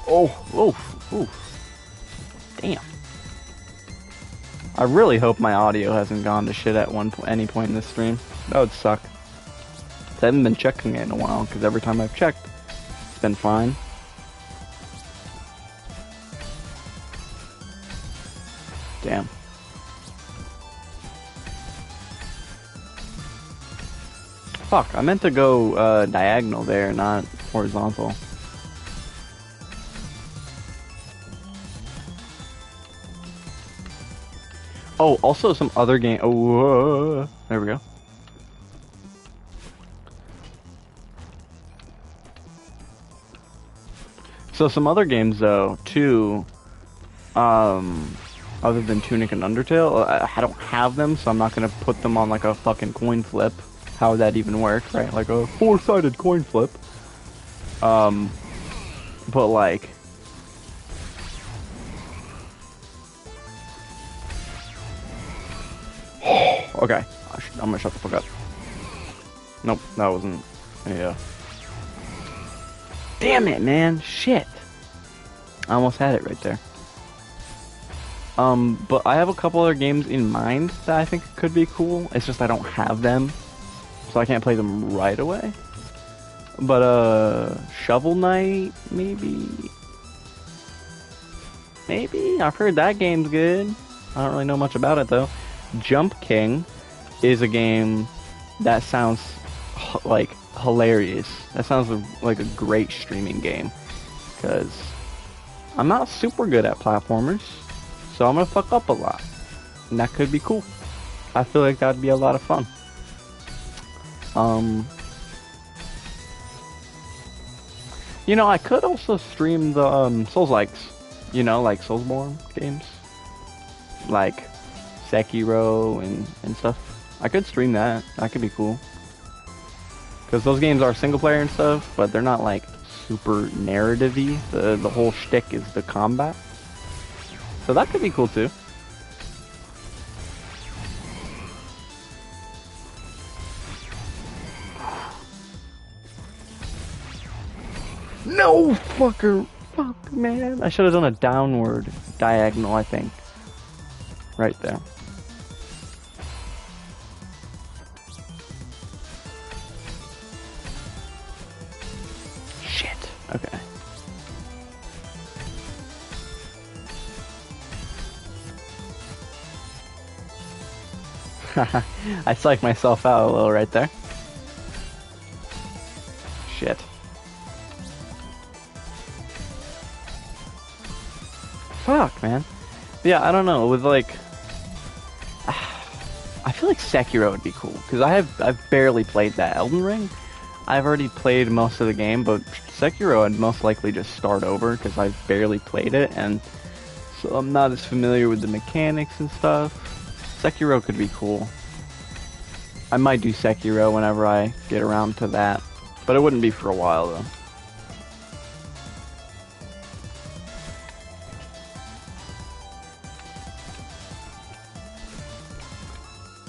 Oh. Damn. I really hope my audio hasn't gone to shit at any point in this stream. That would suck. I haven't been checking it in a while, because every time I've checked, it's been fine. Damn. Fuck, I meant to go diagonal there, not horizontal. Oh, also some other game. Oh, there we go. So some other games though, too. Other than Tunic and Undertale, I don't have them, so I'm not gonna put them on like a fucking coin flip. How would that even work, right? Like a four-sided coin flip. But like. Okay, I'm gonna shut the fuck up. Nope, that wasn't. Yeah. Damn it, man! Shit. I almost had it right there. But I have a couple other games in mind that I think could be cool. It's just I don't have them, so I can't play them right away. But Shovel Knight, maybe. Maybe I've heard that game's good. I don't really know much about it though. Jump King is a game that sounds like hilarious. That sounds like a great streaming game, because I'm not super good at platformers, so I'm gonna fuck up a lot, and that could be cool. I feel like that'd be a lot of fun. You know, I could also stream the Souls-likes, you know, like Soulsborne games, like Sekiro and stuff. I could stream that. That could be cool. Because those games are single player and stuff, but they're not like super narrative-y. The whole shtick is the combat. So that could be cool too. No fucker. Fuck, man. I should have done a downward diagonal, I think. Right there. Shit. Okay. I psyched myself out a little right there. Shit. Fuck, man. Yeah, I don't know. With like, I feel like Sekiro would be cool because I've barely played that. Elden Ring, I've already played most of the game, but Sekiro I'd most likely just start over because I've barely played it, and so I'm not as familiar with the mechanics and stuff. Sekiro could be cool. I might do Sekiro whenever I get around to that, but it wouldn't be for a while though.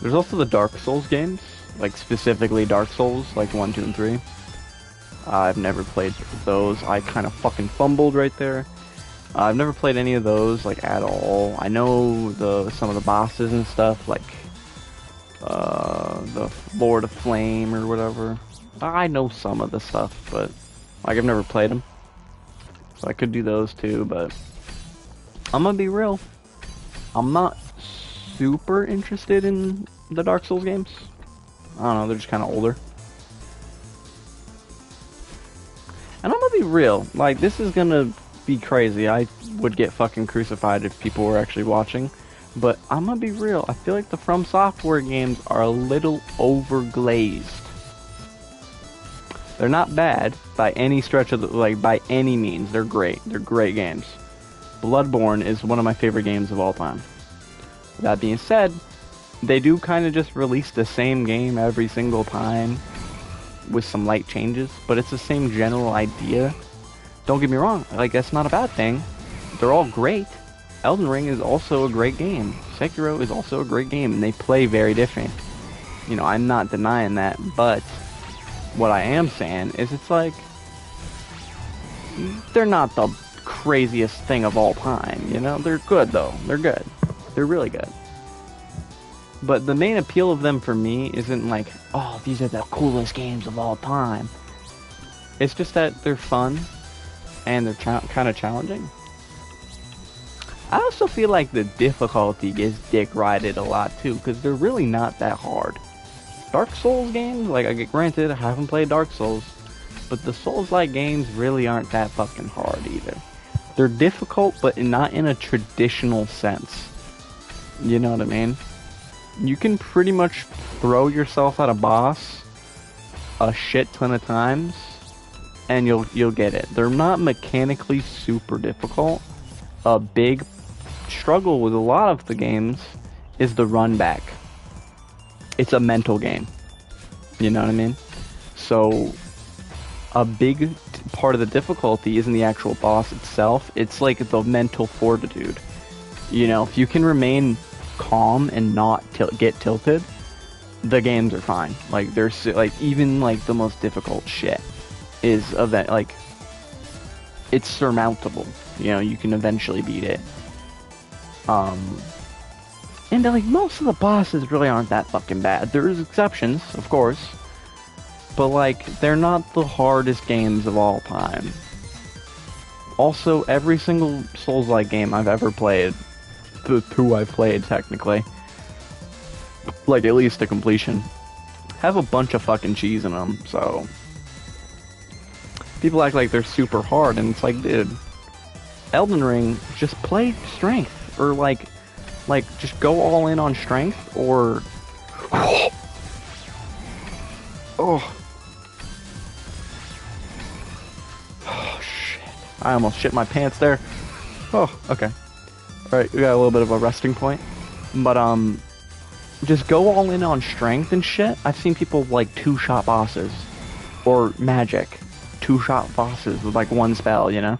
There's also the Dark Souls games, like specifically Dark Souls, like 1, 2, and 3. I've never played those. I kind of fucking fumbled right there. I've never played any of those, like, at all. I know some of the bosses and stuff, like, the Lord of Flame or whatever. I know some of the stuff, but, like, I've never played them. So I could do those too, but I'm gonna be real. I'm not super interested in the Dark Souls games. I don't know, they're just kind of older. And I'm gonna be real, like, this is gonna be crazy. I would get fucking crucified if people were actually watching. But I'm gonna be real, I feel like the From Software games are a little overglazed. They're not bad by any stretch of the, like, by any means. They're great. They're great games. Bloodborne is one of my favorite games of all time. That being said, they do kind of just release the same game every single time with some light changes, but it's the same general idea. Don't get me wrong, like, that's not a bad thing. They're all great. Elden Ring is also a great game. Sekiro is also a great game, and they play very different. You know, I'm not denying that, but what I am saying is it's like, they're not the craziest thing of all time, you know? They're good, though. They're good. They're really good. But the main appeal of them for me isn't like, oh, these are the coolest games of all time. It's just that they're fun, and they're kind of challenging. I also feel like the difficulty gets dick-rided a lot too, because they're really not that hard. Dark Souls games, like, I get granted, I haven't played Dark Souls, but the Souls-like games really aren't that fucking hard either. They're difficult, but not in a traditional sense. You know what I mean? You can pretty much throw yourself at a boss a shit ton of times, and you'll get it. They're not mechanically super difficult. A big struggle with a lot of the games is the run back. It's a mental game. You know what I mean? So a big part of the difficulty isn't the actual boss itself. It's like the mental fortitude. You know, if you can remain calm and not get tilted, the games are fine. Like, there's like, even like the most difficult shit is like, it's surmountable. You know, you can eventually beat it. And like, most of the bosses really aren't that fucking bad. There's exceptions, of course, but like, they're not the hardest games of all time. Also, every single Souls-like game I've ever played, the two I've played technically, like at least to completion, have a bunch of fucking cheese in them. So people act like they're super hard, and it's like, dude, Elden Ring, just play strength, or like just go all in on strength, or oh shit, I almost shit my pants there. Oh, okay. Alright, we got a little bit of a resting point. But, just go all in on strength and shit. I've seen people like two-shot bosses. Or magic. Two-shot bosses with like one spell, you know?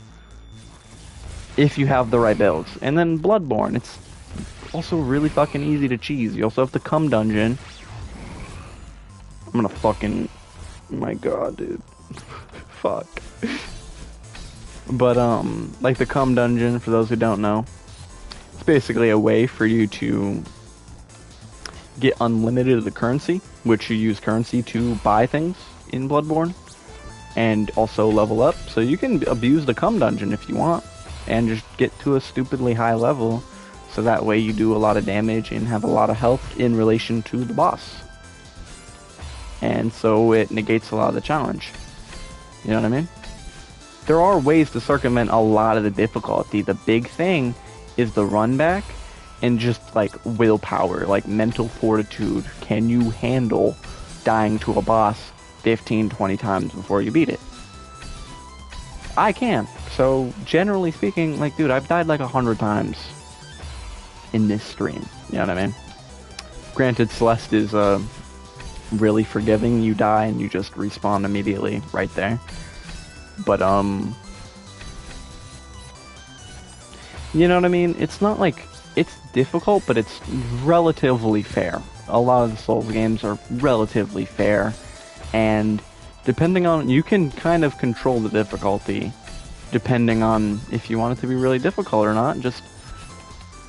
If you have the right builds. And then Bloodborne, it's also really fucking easy to cheese. You also have the cum dungeon. I'm gonna fucking... My god, dude. Fuck. But like the cum dungeon, for those who don't know, it's basically a way for you to get unlimited of the currency, which you use currency to buy things in Bloodborne, and also level up. So you can abuse the cum dungeon if you want, and just get to a stupidly high level, so that way you do a lot of damage and have a lot of health in relation to the boss. And so it negates a lot of the challenge. You know what I mean? There are ways to circumvent a lot of the difficulty. The big thing is the run back and just like willpower, like mental fortitude. Can you handle dying to a boss 15, 20 times before you beat it? I can. So generally speaking, like, dude, I've died like 100 times in this stream. You know what I mean? Granted, Celeste is really forgiving. You die and you just respawn immediately right there. But you know what I mean? It's not like it's difficult, but it's relatively fair. A lot of the Souls games are relatively fair, and depending on, you can kind of control the difficulty depending on if you want it to be really difficult or not. Just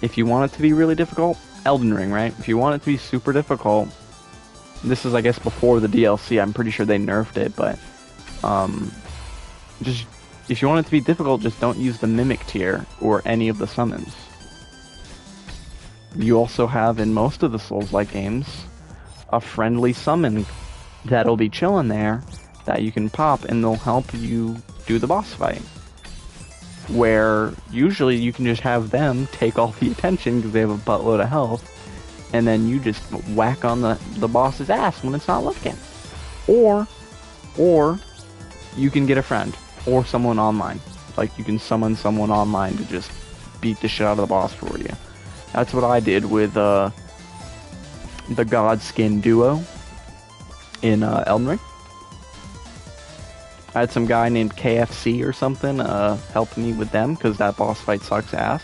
if you want it to be really difficult, Elden Ring, right? If you want it to be super difficult, this is, I guess, before the DLC. I'm pretty sure they nerfed it, but just if you want it to be difficult, just don't use the Mimic tier or any of the summons. You also have, in most of the Souls-like games, a friendly summon that'll be chilling there that you can pop, and they'll help you do the boss fight. Where usually you can just have them take all the attention because they have a buttload of health, and then you just whack on the boss's ass when it's not looking. Or you can get a friend or someone online. Like, you can summon someone online to just beat the shit out of the boss for you. That's what I did with the Godskin duo in Elden Ring. I had some guy named KFC or something help me with them because that boss fight sucks ass.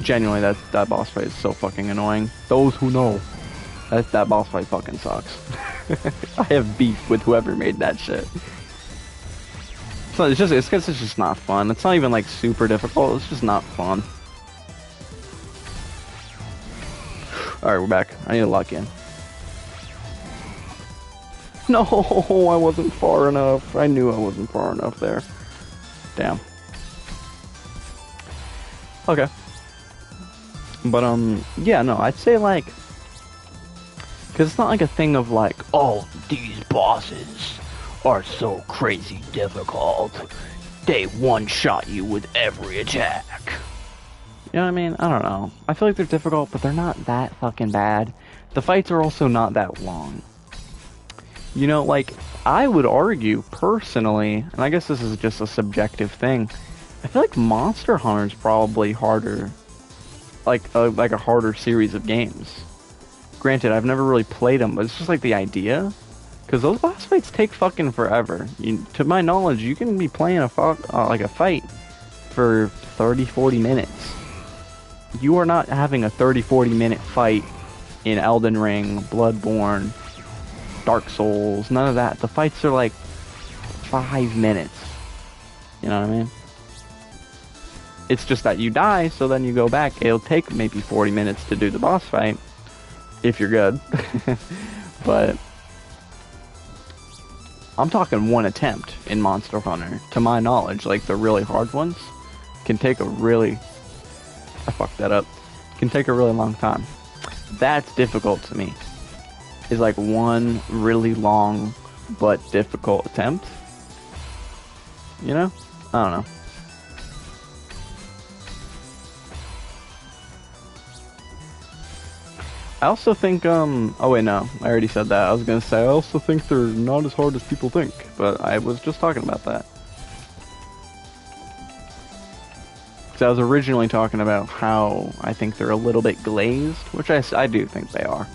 Genuinely, that boss fight is so fucking annoying. Those who know, that boss fight fucking sucks. I have beef with whoever made that shit. So it's because it's just not fun. It's not even like super difficult. It's just not fun. All right, we're back. I need to lock in. No, I wasn't far enough. I knew I wasn't far enough there. Damn. Okay. But, yeah, no, I'd say, like, because it's not like a thing of, like, oh, these bosses are so crazy difficult. They one-shot you with every attack. You know what I mean? I don't know. I feel like they're difficult, but they're not that fucking bad. The fights are also not that long. You know, like, I would argue, personally, and I guess this is just a subjective thing, I feel like Monster Hunter's probably harder, like a harder series of games. Granted, I've never really played them, but it's just like the idea. Because those boss fights take fucking forever. To my knowledge, you can be playing a fight for 30-40 minutes. You are not having a 30-40 minute fight in Elden Ring, Bloodborne, Dark Souls, none of that. The fights are like 5 minutes. You know what I mean? It's just that you die, so then you go back. It'll take maybe 40 minutes to do the boss fight, if you're good. But I'm talking one attempt in Monster Hunter. To my knowledge, like the really hard ones can take a really... I fucked that up. Can take a really long time. That's difficult to me. Is like one really long but difficult attempt. You know? I don't know. I also think, oh wait, no. I already said that. I was gonna say, I also think they're not as hard as people think. But I was just talking about that. Because I was originally talking about how I think they're a little bit glazed. Which I do think they are.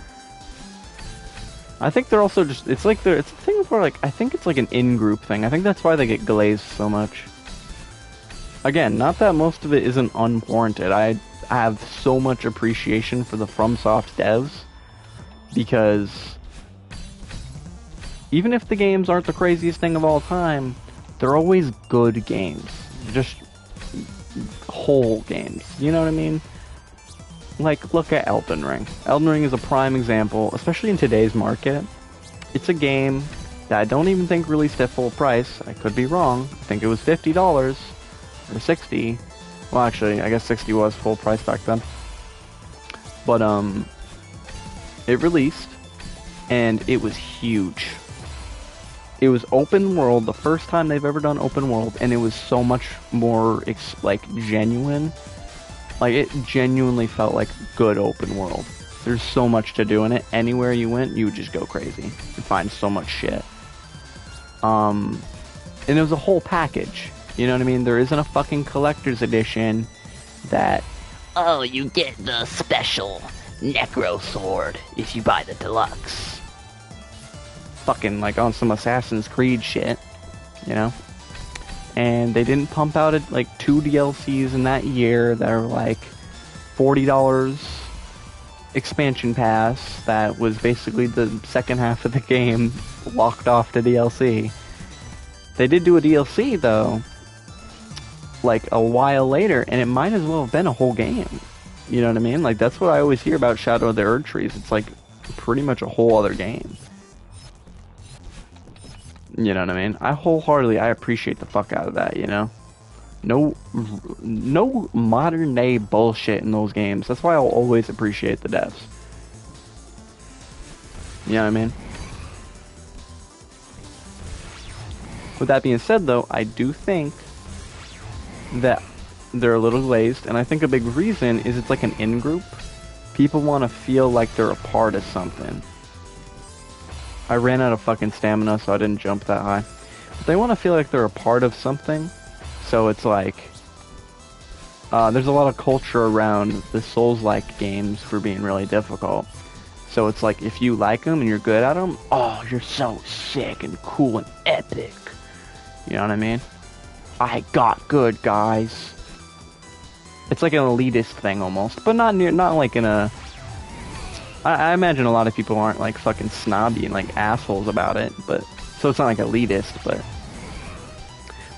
I think they're also just, it's a thing where, like, I think it's like an in-group thing. I think that's why they get glazed so much. Again, not that most of it isn't unwarranted. I have so much appreciation for the FromSoft devs, because even if the games aren't the craziest thing of all time, they're always good games. Just whole games. You know what I mean? Like, look at Elden Ring. Elden Ring is a prime example, especially in today's market. It's a game that I don't even think released at full price. I could be wrong. I think it was $50 or 60. Well, actually, I guess 60 was full price back then. But it released and it was huge. It was open world, the first time they've ever done open world, and it was so much more like genuine. Like, it genuinely felt like good open world. There's so much to do in it. Anywhere you went, you would just go crazy. You'd find so much shit. And it was a whole package. You know what I mean? There isn't a fucking collector's edition that, oh, you get the special Necro Sword if you buy the deluxe. Fucking like on some Assassin's Creed shit, you know? And they didn't pump out like 2 DLCs in that year that are like $40 expansion pass that was basically the second half of the game locked off to DLC. They did do a DLC though, like a while later, and it might as well have been a whole game. You know what I mean? Like, that's what I always hear about Shadow of the Erdtrees. It's like pretty much a whole other game. You know what I mean? I appreciate the fuck out of that, you know? No modern day bullshit in those games. That's why I'll always appreciate the devs. You know what I mean? With that being said, though, I do think that they're a little glazed, and I think a big reason is it's like an in-group. People want to feel like they're a part of something. I ran out of fucking stamina, so I didn't jump that high. But they want to feel like they're a part of something, so it's like... there's a lot of culture around the Souls-like games for being really difficult. So it's like, if you like them and you're good at them, oh, you're so sick and cool and epic. You know what I mean? I got good, guys. It's like an elitist thing almost, but not like in a... I imagine a lot of people aren't like fucking snobby and like assholes about it, but so it's not like elitist,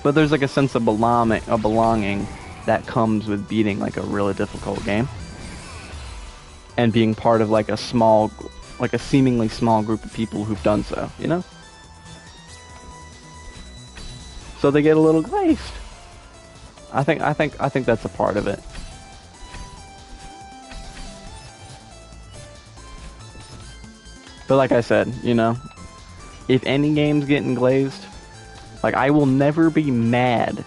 but there's like a sense of belonging that comes with beating like a really difficult game and being part of like a seemingly small group of people who've done so, you know? So they get a little glazed. I think that's a part of it. But like I said, you know, if any game's getting glazed, like, I will never be mad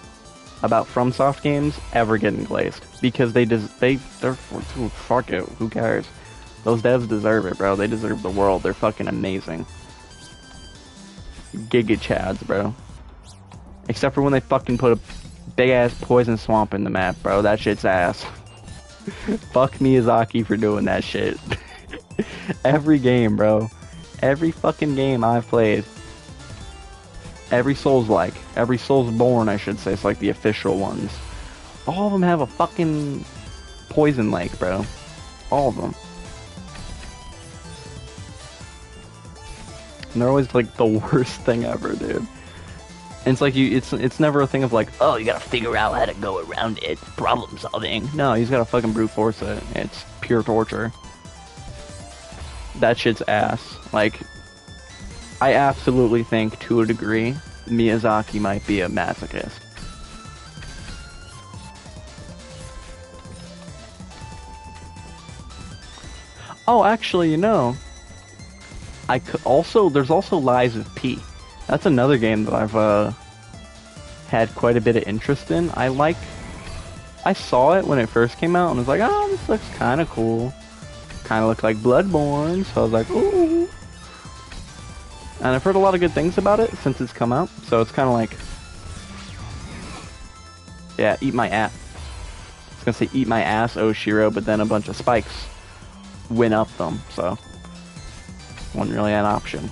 about FromSoft games ever getting glazed, because they're fuck it, who cares? Those devs deserve it, bro. They deserve the world. They're fucking amazing. Giga chads, bro. Except for when they fucking put a big ass poison swamp in the map, bro. That shit's ass. Fuck Miyazaki for doing that shit. Every game, bro. Every fucking game I've played. Every Souls-like. Every Soulsborne, I should say. It's like the official ones. All of them have a fucking poison lake, bro. All of them. And they're always like the worst thing ever, dude. And it's like it's never a thing of like, oh, you gotta figure out how to go around it. Problem solving. no, you just gotta fucking brute force it. It's pure torture. That shit's ass. Like, I absolutely think, to a degree, Miyazaki might be a masochist. Oh, actually, you know, there's also Lies of P. That's another game that I've had quite a bit of interest in. I saw it when it first came out and was like, oh, this looks kind of cool. Kind of looked like Bloodborne, so I was like, ooh. And I've heard a lot of good things about it since it's come out, so it's kind of like, yeah, eat my ass. I was gonna say eat my ass, Oshiro, but then a bunch of spikes went up them, so wasn't really an option.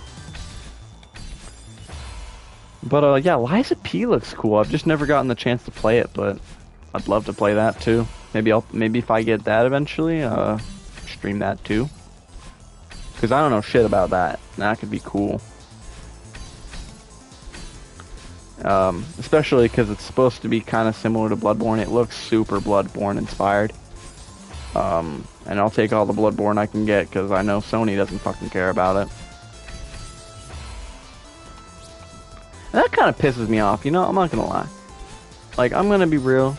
But yeah, Lies of P looks cool. I've just never gotten the chance to play it, but I'd love to play that too. Maybe if I get that eventually, stream that too. Because I don't know shit about that. That could be cool. Especially because it's supposed to be kind of similar to Bloodborne. It looks super Bloodborne inspired. And I'll take all the Bloodborne I can get because I know Sony doesn't fucking care about it. And that kind of pisses me off, you know, I'm not gonna lie. Like, I'm gonna be real.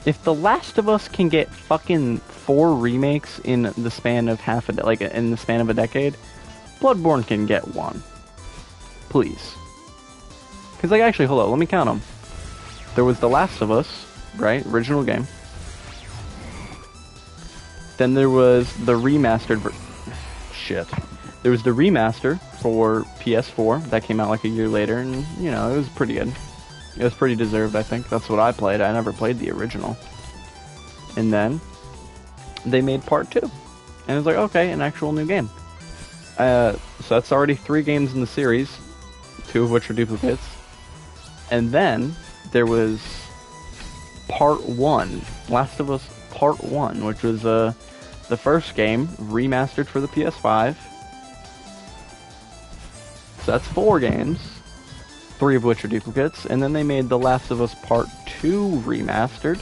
If The Last of Us can get fucking 4 remakes in the span of in the span of a decade, Bloodborne can get 1. Please. Because, like, actually, hold on, let me count them. There was The Last of Us, right? Original game. Then there was the remastered shit. There was the remaster for PS4 that came out like a year later, and, you know, it was pretty good. It was pretty deserved, I think. That's what I played. I never played the original. And then they made part 2. And it was like, okay, an actual new game. So that's already 3 games in the series, 2 of which are duplicates. And then there was part 1, Last of Us Part 1, which was the first game remastered for the PS5. So that's 4 games, 3 of which are duplicates. And then they made The Last of Us Part 2 remastered.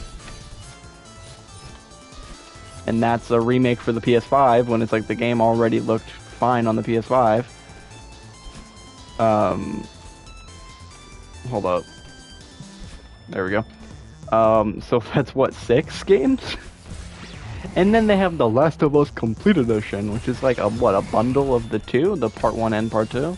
And that's a remake for the PS5 when it's like the game already looked fine on the PS5. Hold up. There we go. So that's what, 6 games? And then they have The Last of Us Complete Edition, which is like a bundle of the 2, the Part 1 and Part 2.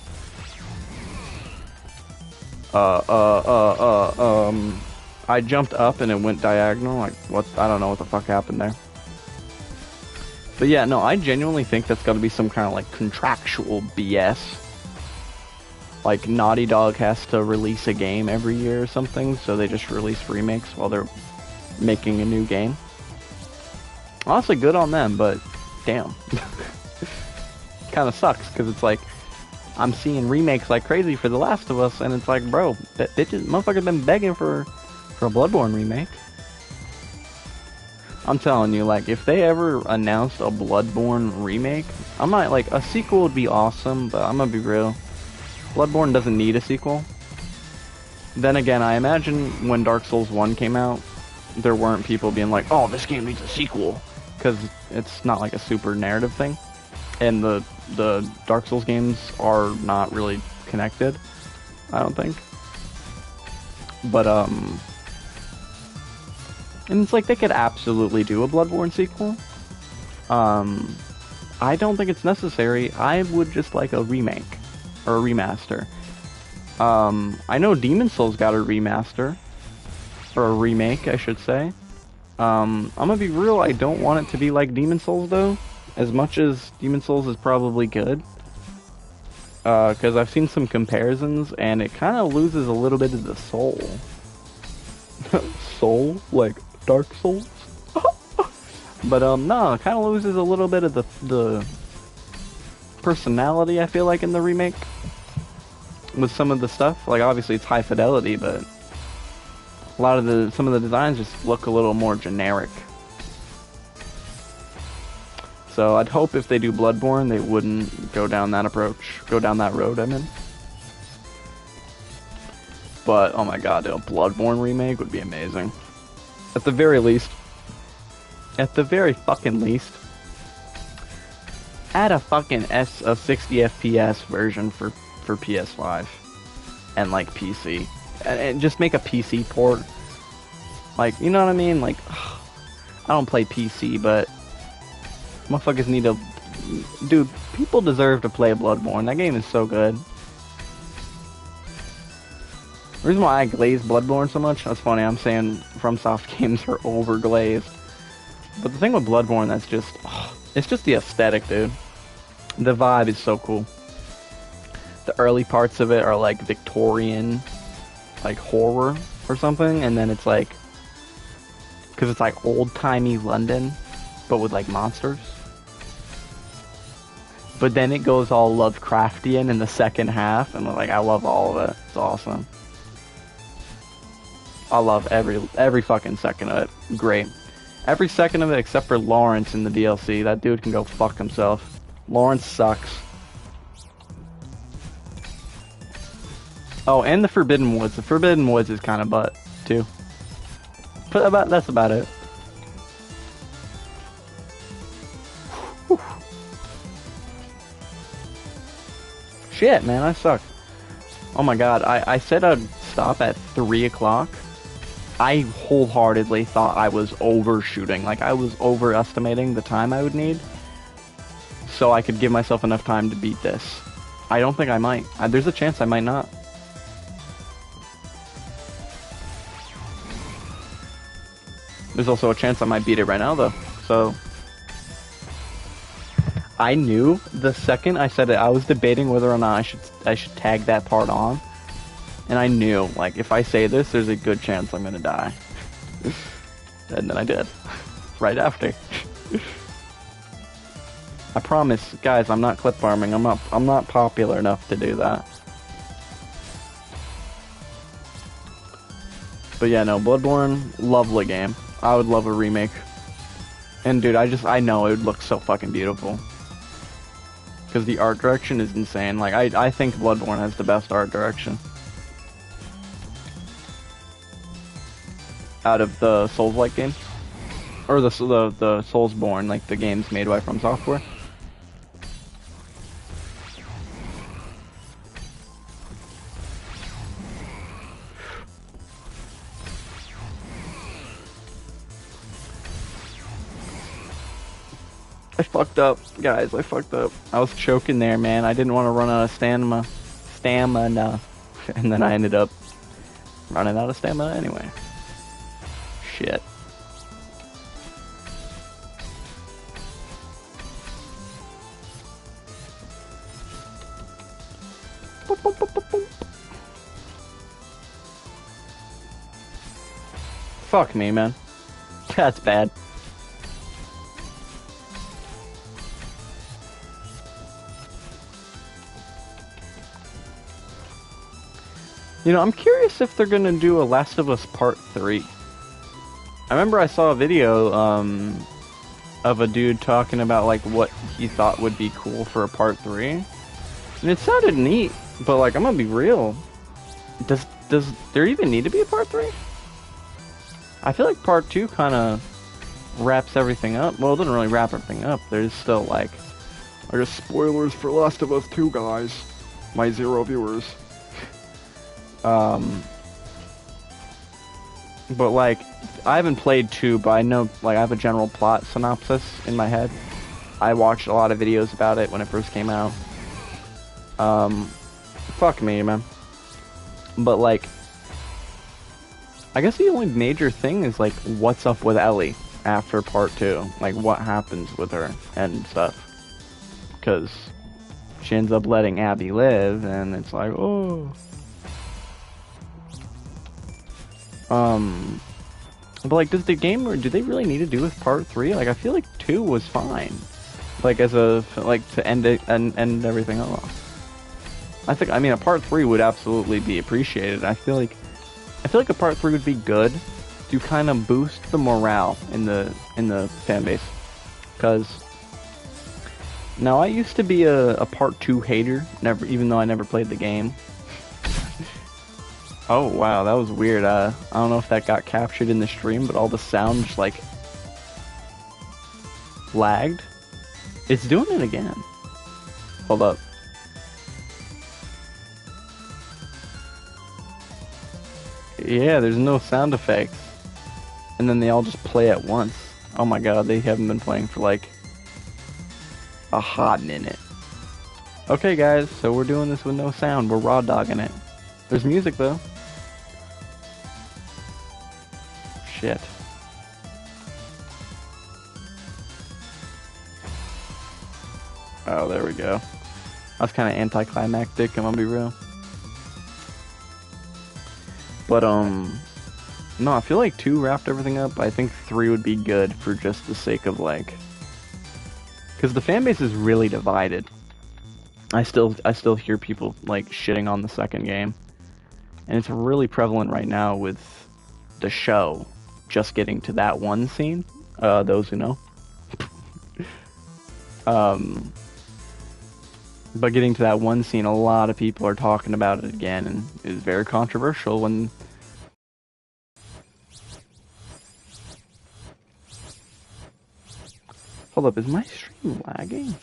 I jumped up and it went diagonal, like, what, I don't know what the fuck happened there. But yeah, no, I genuinely think that's gotta be some kind of, like, contractual BS. Like, Naughty Dog has to release a game every year or something, so they just release remakes while they're making a new game. Honestly, good on them, but damn. Kind of sucks, because it's like, I'm seeing remakes like crazy for The Last of Us, and it's like, bro, that bitches, motherfuckers been begging for a Bloodborne remake. I'm telling you, like, if they ever announced a Bloodborne remake, I might, like, a sequel would be awesome, but I'm gonna be real. Bloodborne doesn't need a sequel. Then again, I imagine when Dark Souls 1 came out, there weren't people being like, oh, this game needs a sequel, because it's not like a super narrative thing. And the Dark Souls games are not really connected, I don't think. But, and it's like, they could absolutely do a Bloodborne sequel. I don't think it's necessary. I would just like a remake. Or a remaster. I know Demon Souls got a remaster. Or a remake, I should say. I'm gonna be real, I don't want it to be like Demon Souls, though. As much as Demon Souls is probably good. Because I've seen some comparisons, and it kind of loses a little bit of the soul. Soul? Like Dark Souls? But, no, it kind of loses a little bit of the personality, I feel like, in the remake. With some of the stuff. Like, obviously it's high fidelity, but some of the designs just look a little more generic. So I'd hope if they do Bloodborne, they wouldn't go down that road, I mean. But, oh my god, a Bloodborne remake would be amazing. At the very least. At the very fucking least. Add a fucking 60 FPS version for PS5. And, like, PC. And just make a PC port. Like, you know what I mean? Like, I don't play PC, but motherfuckers need to... Dude, people deserve to play Bloodborne. That game is so good. The reason why I glaze Bloodborne so much, that's funny, I'm saying FromSoft games are overglazed. But the thing with Bloodborne that's just... it's just the aesthetic, dude. The vibe is so cool. The early parts of it are like Victorian, like horror or something, and then it's like... because it's like old-timey London, but with like monsters. But then it goes all Lovecraftian in the second half, and like I love all of it. It's awesome. I love every fucking second of it. Great. Every second of it except for Lawrence in the DLC. That dude can go fuck himself. Lawrence sucks. Oh, and the Forbidden Woods. The Forbidden Woods is kind of butt too. But that's about it. Whew. Shit, man, I suck. Oh my god, I said I'd stop at 3 o'clock. I wholeheartedly thought I was overshooting. Like, I was overestimating the time I would need so I could give myself enough time to beat this. I don't think I might. There's a chance I might not. There's also a chance I might beat it right now, though. So, I knew the second I said it, I was debating whether or not I should tag that part on. And I knew, like, if I say this, there's a good chance I'm gonna die. And then I did. Right after. I promise, guys, I'm not clip farming. I'm not popular enough to do that. But yeah, no, Bloodborne, lovely game. I would love a remake. And dude, I know it would look so fucking beautiful. Because the art direction is insane. Like, I think Bloodborne has the best art direction out of the Souls-like games. Or the Soulsborne, like the games made by From Software. I fucked up, guys. I fucked up. I was choking there, man. I didn't want to run out of stamina. And then I ended up running out of stamina anyway. Shit. Fuck me, man. That's bad. You know, I'm curious if they're gonna do a Last of Us Part 3. I remember I saw a video, of a dude talking about, like, what he thought would be cool for a Part 3. And it sounded neat, but, like, I'm gonna be real. Does there even need to be a Part 3? I feel like Part 2 kinda wraps everything up. Well, it doesn't really wrap everything up. There's still, like, I guess spoilers for Last of Us 2, guys. My 0 viewers. But like, I haven't played 2, but I know, like, I have a general plot synopsis in my head. I watched a lot of videos about it when it first came out. Fuck me, man. But like, I guess the only major thing is, like, what's up with Ellie after part 2? Like, what happens with her and stuff. Because she ends up letting Abby live, and it's like, oh. But like, does the game, or do they really need to do with part 3? Like, I feel like 2 was fine. Like, as a, like, to end it and end everything off. I mean, a part 3 would absolutely be appreciated. I feel like a part 3 would be good to kind of boost the morale in the fan base. Because now I used to be a part 2 hater, even though I never played the game. Oh wow, that was weird. I don't know if that got captured in the stream, but all the sound just like lagged. It's doing it again. Hold up. Yeah, there's no sound effects. And then they all just play at once. Oh my god, they haven't been playing for like a hot minute. Okay guys, so we're doing this with no sound. We're raw dogging it. There's music though. Shit. Oh, there we go. That's kind of anticlimactic, I'm gonna be real. But, no, I feel like 2 wrapped everything up. I think 3 would be good for just the sake of, like... Because the fanbase is really divided. I still hear people, like, shitting on the second game. And it's really prevalent right now with the show just getting to that one scene. Those who know. But getting to that one scene, a lot of people are talking about it again, and it was very controversial when. Hold up, is my stream lagging?